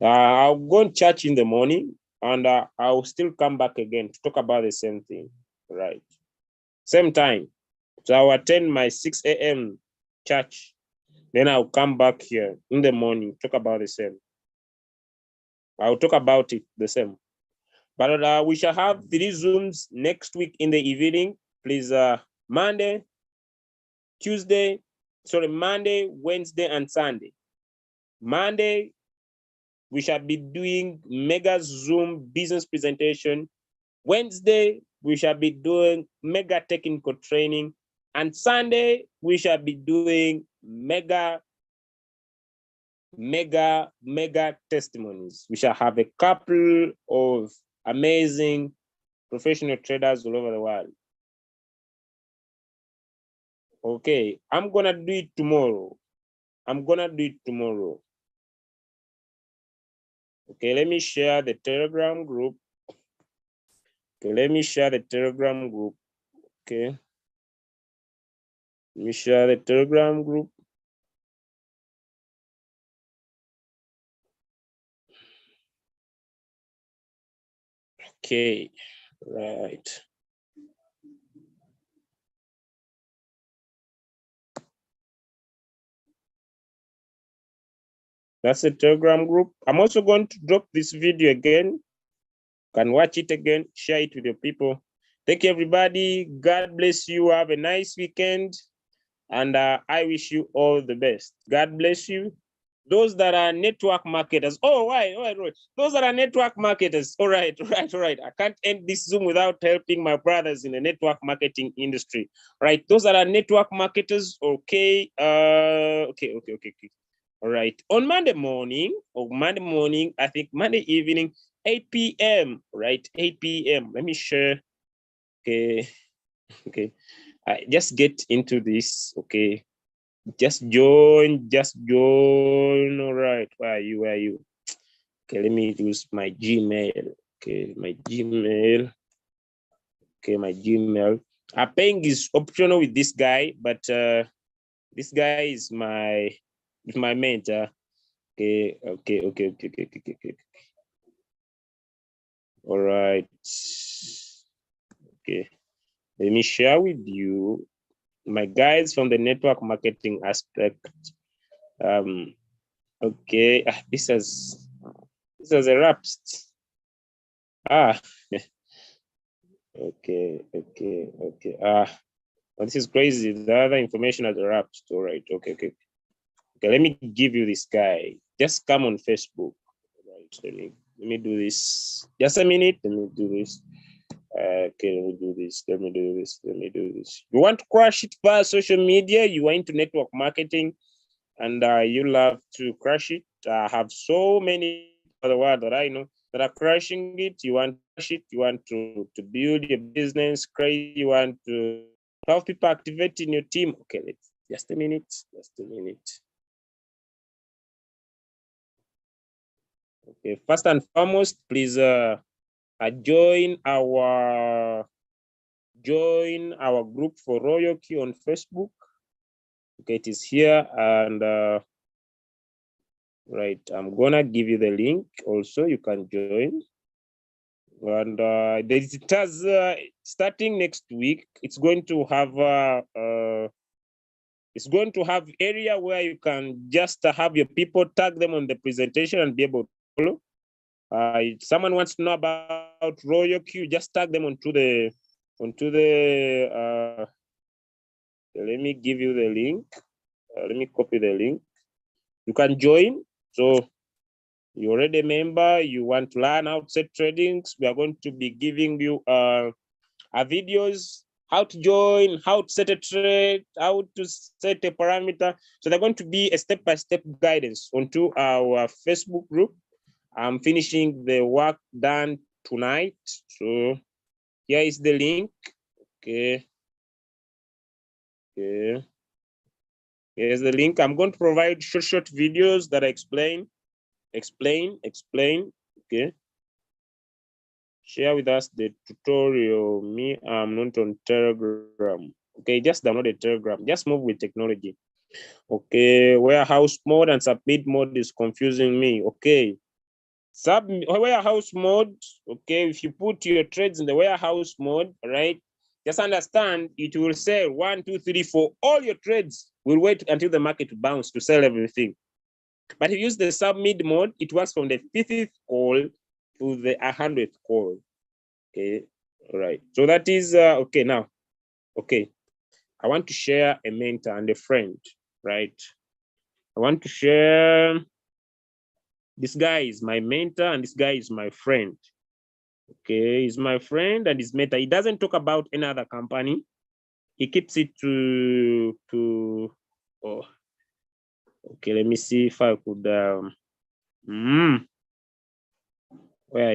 Speaker 1: I'll go to church in the morning, and I'll still come back again to talk about the same thing, right? Same time. So I'll attend my 6 a.m. church. Then I'll come back here in the morning, talk about the same. I'll talk about it the same. But we shall have 3 Zooms next week in the evening. Please, Monday, Wednesday, and Sunday. Monday, we shall be doing mega Zoom business presentation. Wednesday, we shall be doing mega technical training. And Sunday, we shall be doing mega testimonies. We shall have a couple of amazing professional traders all over the world. Okay, I'm gonna do it tomorrow. Okay, let me share the Telegram group. Okay, let me share the Telegram group. Okay. Let me share the Telegram group. Okay, right. That's a Telegram group. I'm also going to drop this video again. You can watch it again, share it with your people. Thank you, everybody. God bless you. Have a nice weekend. And I wish you all the best. God bless you. Those that are network marketers. Oh, right. Those that are network marketers. All right. I can't end this Zoom without helping my brothers in the network marketing industry. Right. Those that are network marketers. Okay. Okay. All right. On Monday morning, I think Monday evening, 8 p.m. Right. 8 p.m. Let me share. Okay. Just get into this. Okay. Just join. All right. Where are you? Okay, let me use my Gmail. Okay, my Gmail. Okay, my Gmail. Paying is optional with this guy, but this guy is my mentor. Okay. All right. Okay. Let me share with you my guys from the network marketing aspect. Okay, this is a wrapped. Okay. Well, this is crazy. The other information has wrapped. All right. Okay. Let me give you this guy. Just come on Facebook. Right. Let me do this. Just a minute. Let me do this. Okay, let me do this. You want to crush it via social media? You are into network marketing, and you love to crush it. I have so many other world that I know that are crushing it. You want to crush it. You want to build your business crazy. You want to have people activate in your team. Okay, let's just a minute. Okay, first and foremost, please join our group for Royal Q on Facebook. Okay, it is here, and right, I'm gonna give you the link also. You can join, and it has starting next week. It's going to have area where you can just have your people, tag them on the presentation and be able to follow. If someone wants to know about Royal Q, just tag them onto the let me give you the link. Let me copy the link. You can join. So you're already a member, you want to learn how to set tradings. We are going to be giving you videos, how to join, how to set a trade, how to set a parameter. So they're going to be a step-by-step guidance onto our Facebook group. I'm finishing the work done tonight. So here is the link. Okay. Here's the link. I'm going to provide short videos that explain. Okay. Share with us the tutorial. Me, I'm not on Telegram. Okay, just download a Telegram. Just move with technology. Okay, warehouse mode and submit mode is confusing me. Okay. Warehouse mode. Okay, if you put your trades in the warehouse mode, right? Just understand it will say 1, 2, 3, 4. All your trades will wait until the market bounce to sell everything. But if you use the submit mode, it works from the 50th call to the 100th call. Okay, all right. So that is okay. Now, okay, I want to share a mentor and a friend, right? I want to share. This guy is my mentor and this guy is my friend. Okay, he's my friend and his mentor. He doesn't talk about any other company. He keeps it to oh. Okay, let me see if I could where are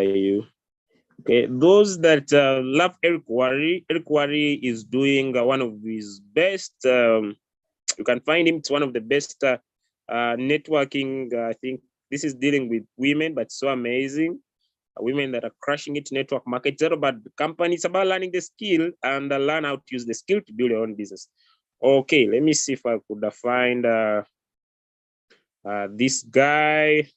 Speaker 1: you? Okay, those that love Eric Worre is doing one of his best. You can find him. It's one of the best networking. I think this is dealing with women, but so amazing. Women that are crushing it, network market. It's not about the company. It's about learning the skill and learn how to use the skill to build your own business. Okay, let me see if I could find this guy.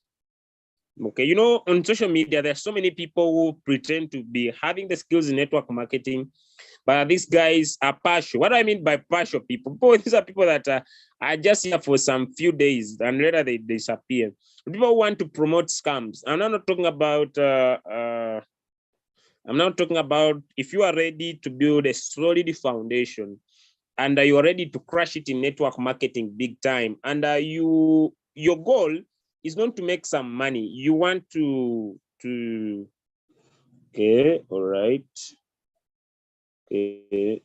Speaker 1: Okay, you know, on social media, there's so many people who pretend to be having the skills in network marketing, but these guys are partial. What do I mean by partial people? These are people that are just here for some few days and later they disappear. People who want to promote scams. I'm not talking about if you are ready to build a solid foundation and you are ready to crush it in network marketing big time, and your goal is not to make some money. You want to okay, all right. Okay,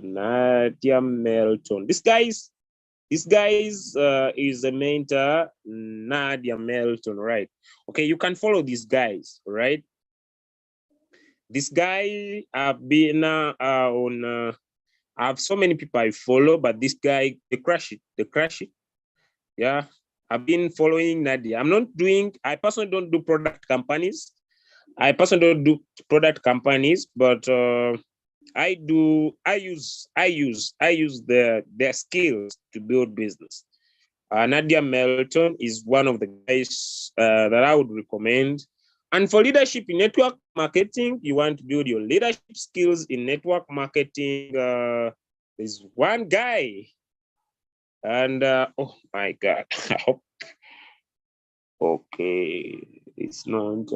Speaker 1: Nadia Melton. This guy is a mentor, Nadia Melton, right? Okay, you can follow these guys, right? This guy I've been on. I have so many people I follow, but this guy, they crush it. They crush it. Yeah, I've been following Nadia. I personally don't do product companies. I personally don't do product companies, but I use their skills to build business. Nadia Melton is one of the guys that I would recommend. And for leadership in network marketing, you want to build your leadership skills in network marketing. There's one guy, and oh my God, I hope. Okay, it's not.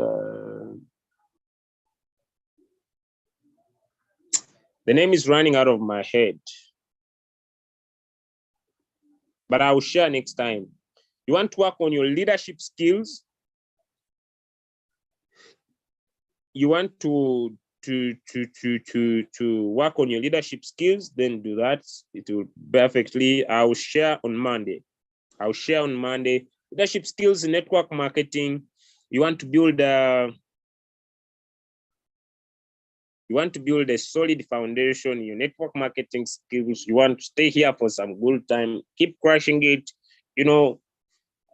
Speaker 1: The name is running out of my head, but I will share next time. You want to work on your leadership skills. You want to work on your leadership skills, then do that. It will perfectly. I will share on Monday. Leadership skills in network marketing. You want to build a solid foundation in your network marketing skills. You want to stay here for some good time, keep crushing it. You know,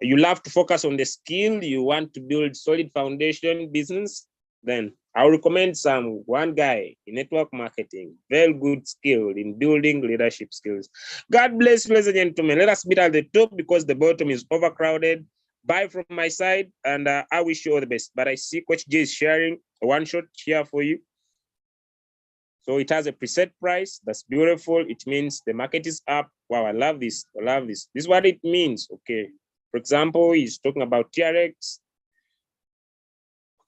Speaker 1: you love to focus on the skill. You want to build solid foundation business, then I will recommend one guy in network marketing, very good skill in building leadership skills. God bless you, ladies and gentlemen. Let us meet at the top because the bottom is overcrowded. Bye from my side, and I wish you all the best. But I see Coach J is sharing a one-shot here for you. So it has a preset price. That's beautiful. It means the market is up. Wow, I love this. This is what it means. Okay. For example, he's talking about TRX.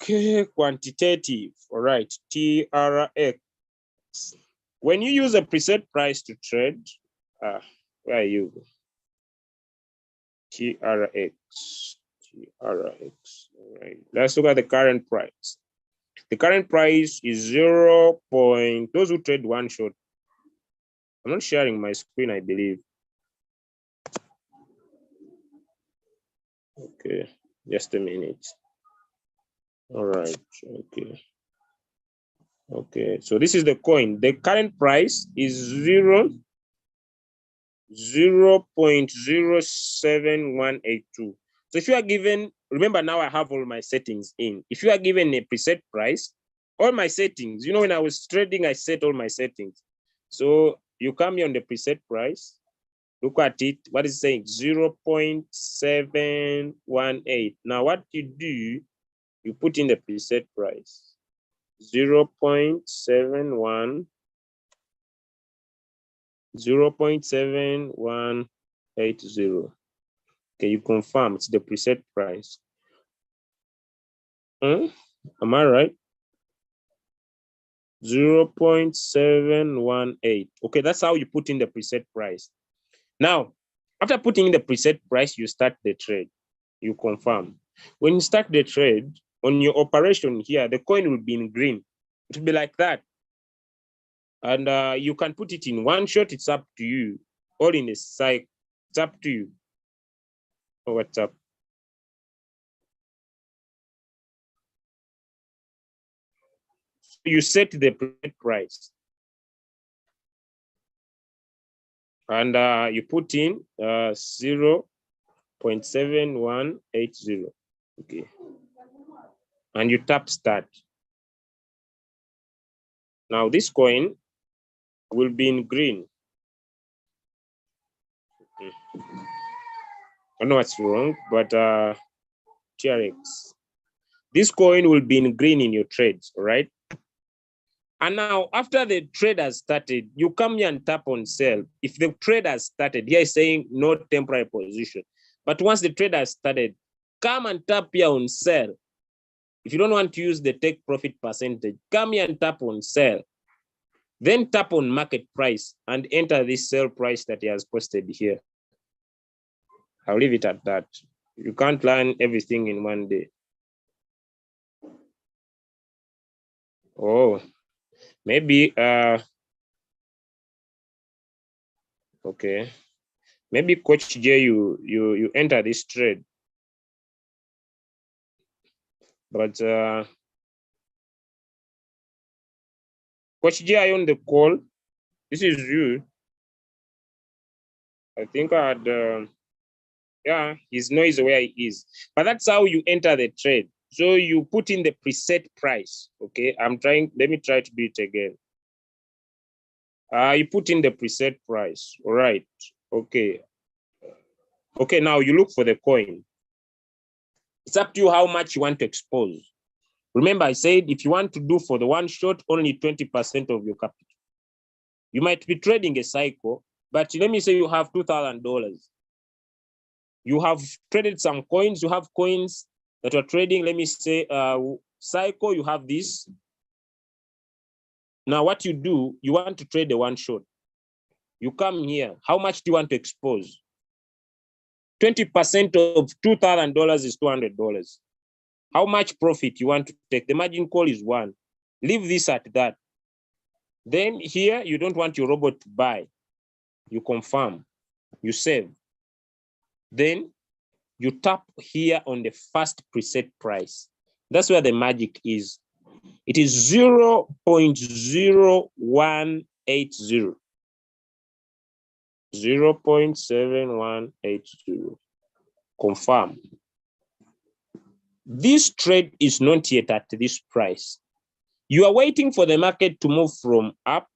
Speaker 1: Okay, quantitative. All right, TRX. When you use a preset price to trade, where are you? TRX. All right, let's look at the current price. The current price is 0. Those who trade one shot. I'm not sharing my screen, I believe. Okay, just a minute. All right, okay, so this is the coin. The current price is 0.07182. So if you are given, remember now I have all my settings in. If you are given a preset price, all my settings, when I was trading, I set all my settings. So you come here on the preset price, look at it, what is it saying? 0.718. Now what you do, you put in the preset price, 0.7180. Okay, you confirm it's the preset price. Am I right? 0.718. Okay, that's how you put in the preset price. Now, after putting in the preset price, you start the trade. You confirm. When you start the trade, on your operation here, the coin will be in green. It will be like that. And you can put it in one shot. It's up to you. Or in a cycle. It's up to you. Oh, what's up? So you set the price. And you put in 0.7180. Okay. And you tap start. Now this coin will be in green. Okay. I don't know what's wrong, but TRX. This coin will be in green in your trades, all right? And now after the trade has started, you come here and tap on sell. If the trade has started, here is saying no temporary position. But once the trade has started, come and tap here on sell. If you don't want to use the take profit percentage, come here and tap on sell. Then tap on market price and enter this sell price that he has posted here. I'll leave it at that. You can't learn everything in one day. Oh, maybe, okay. Maybe Coach J, you enter this trade. But Coach J, are you on the call? This is you. I think I had, yeah, his noise where he is. But that's how you enter the trade. So you put in the preset price. Okay, let me try to do it again. You put in the preset price. All right. Okay. Okay, now you look for the coin. It's up to you how much you want to expose. Remember, I said if you want to do for the one shot, only 20% of your capital. You might be trading a cycle, but let me say you have $2,000. You have traded some coins. You have coins that are trading. Let me say cycle, you have this. Now what you do, you want to trade the one shot. You come here. How much do you want to expose? 20% of $2,000 is $200. How much profit you want to take? The margin call is 1. Leave this at that. Then here, you don't want your robot to buy. You confirm, you save. Then you tap here on the first preset price. That's where the magic is. It is 0.0180. 0.7180. Confirm. This trade is not yet at this price. You are waiting for the market to move from up,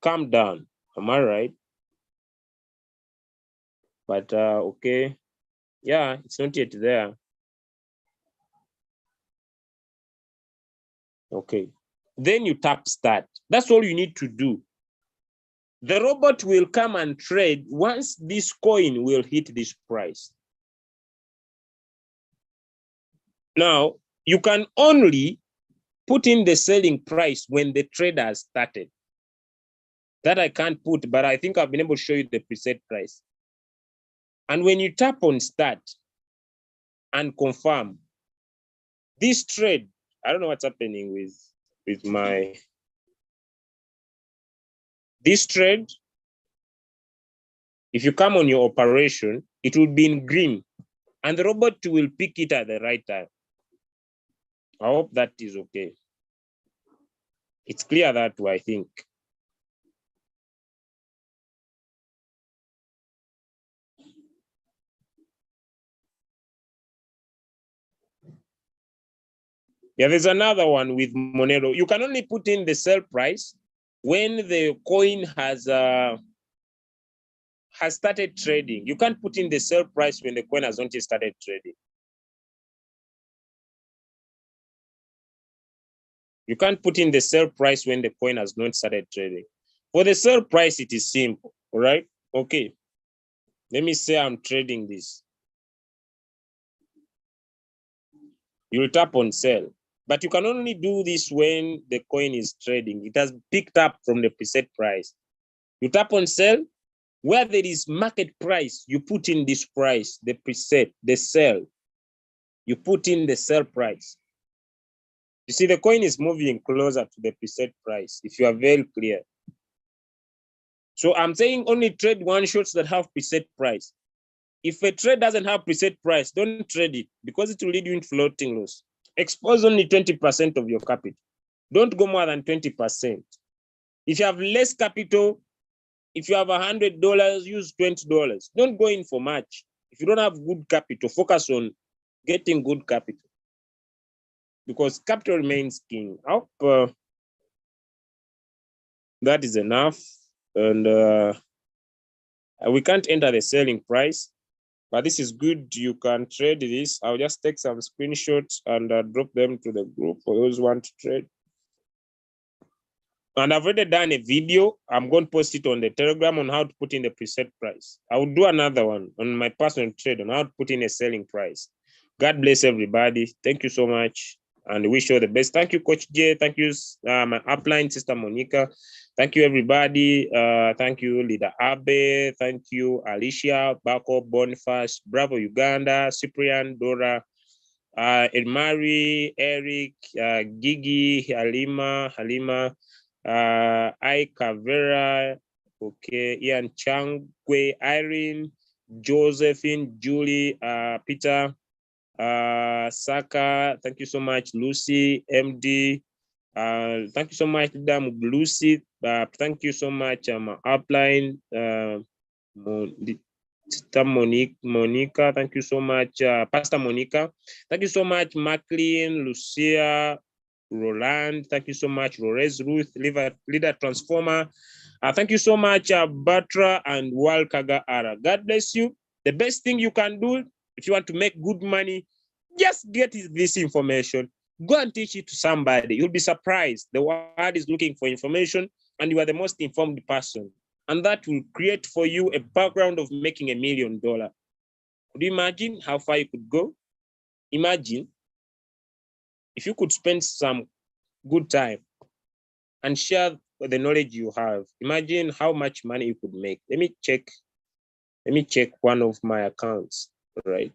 Speaker 1: come down. Am I right? But okay. Yeah, it's not yet there. Okay. Then you tap start. That's all you need to do. The robot will come and trade once this coin will hit this price. Now, you can only put in the selling price when the trader has started. That I can't put, but I think I've been able to show you the preset price. And when you tap on start and confirm, this trade, I don't know what's happening with my, this trade, if you come on your operation, it will be in green and the robot will pick it at the right time. I hope that is okay. It's clear that way, I think. Yeah, there's another one with Monero. You can only put in the sell price when the coin has started trading. You can't put in the sell price when the coin has not yet started trading. You can't put in the sell price when the coin has not started trading. For the sell price, it is simple, all right? Okay, let me say I'm trading this. You'll tap on sell, but you can only do this when the coin is trading. It has picked up from the preset price. You tap on sell, where there is market price, you put in this price, the preset, the sell. You put in the sell price. You see, the coin is moving closer to the preset price, if you are very clear. So I'm saying only trade one shots that have preset price. If a trade doesn't have preset price, don't trade it because it will lead you into floating loss. Expose only 20% of your capital. Don't go more than 20%. If you have less capital, if you have $100, use $20. Don't go in for much. If you don't have good capital, focus on getting good capital because capital remains king. I hope that is enough. And we can't enter the selling price, but this is good. You can trade this. I'll just take some screenshots and drop them to the group for those who want to trade. And I've already done a video. I'm going to post it on the Telegram on how to put in the preset price. I will do another one on my personal trade on how to put in a selling price. God bless everybody. Thank you so much. And wish you all the best. Thank you, Coach J. Thank you, my upline, Sister Monica. Thank you, everybody. Thank you, Leader Abe. Thank you, Alicia, Bako, Boniface, Bravo, Uganda, Cyprian, Dora, Elmari, Eric, Gigi, Halima, Aika Vera, okay, Ian Changwe, Irene, Josephine, Julie, Peter, Saka, thank you so much, Lucy, MD, thank you so much, Lucy, thank you so much, upline, Monica, thank you so much, Pastor Monica, thank you so much, Maclean, Lucia, Roland, thank you so much, Rores, Ruth, Leader Transformer, thank you so much, Batra and Walkaga Ara. God bless you. The best thing you can do if you want to make good money, just get this information. Go and teach it to somebody. You'll be surprised. The world is looking for information, and you are the most informed person. And that will create for you a background of making $1 million. Could you imagine how far you could go? Imagine if you could spend some good time and share the knowledge you have. Imagine how much money you could make. Let me check one of my accounts, right?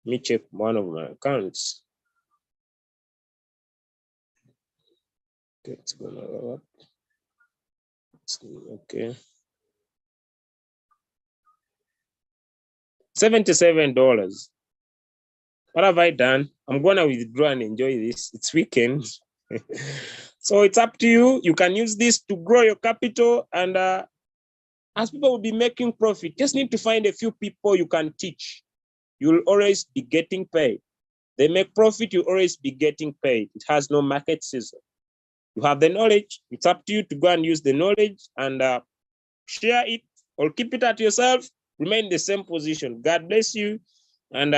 Speaker 1: Let me check one of my accounts. Okay, it's gonna go up. Okay. $77. What have I done? I'm gonna withdraw and enjoy this. It's weekend. So it's up to you. You can use this to grow your capital, and as people will be making profit, just need to find a few people you can teach. You'll always be getting paid. They make profit, you'll always be getting paid. It has no market season. You have the knowledge. It's up to you to go and use the knowledge and share it or keep it at yourself. Remain in the same position. God bless you. And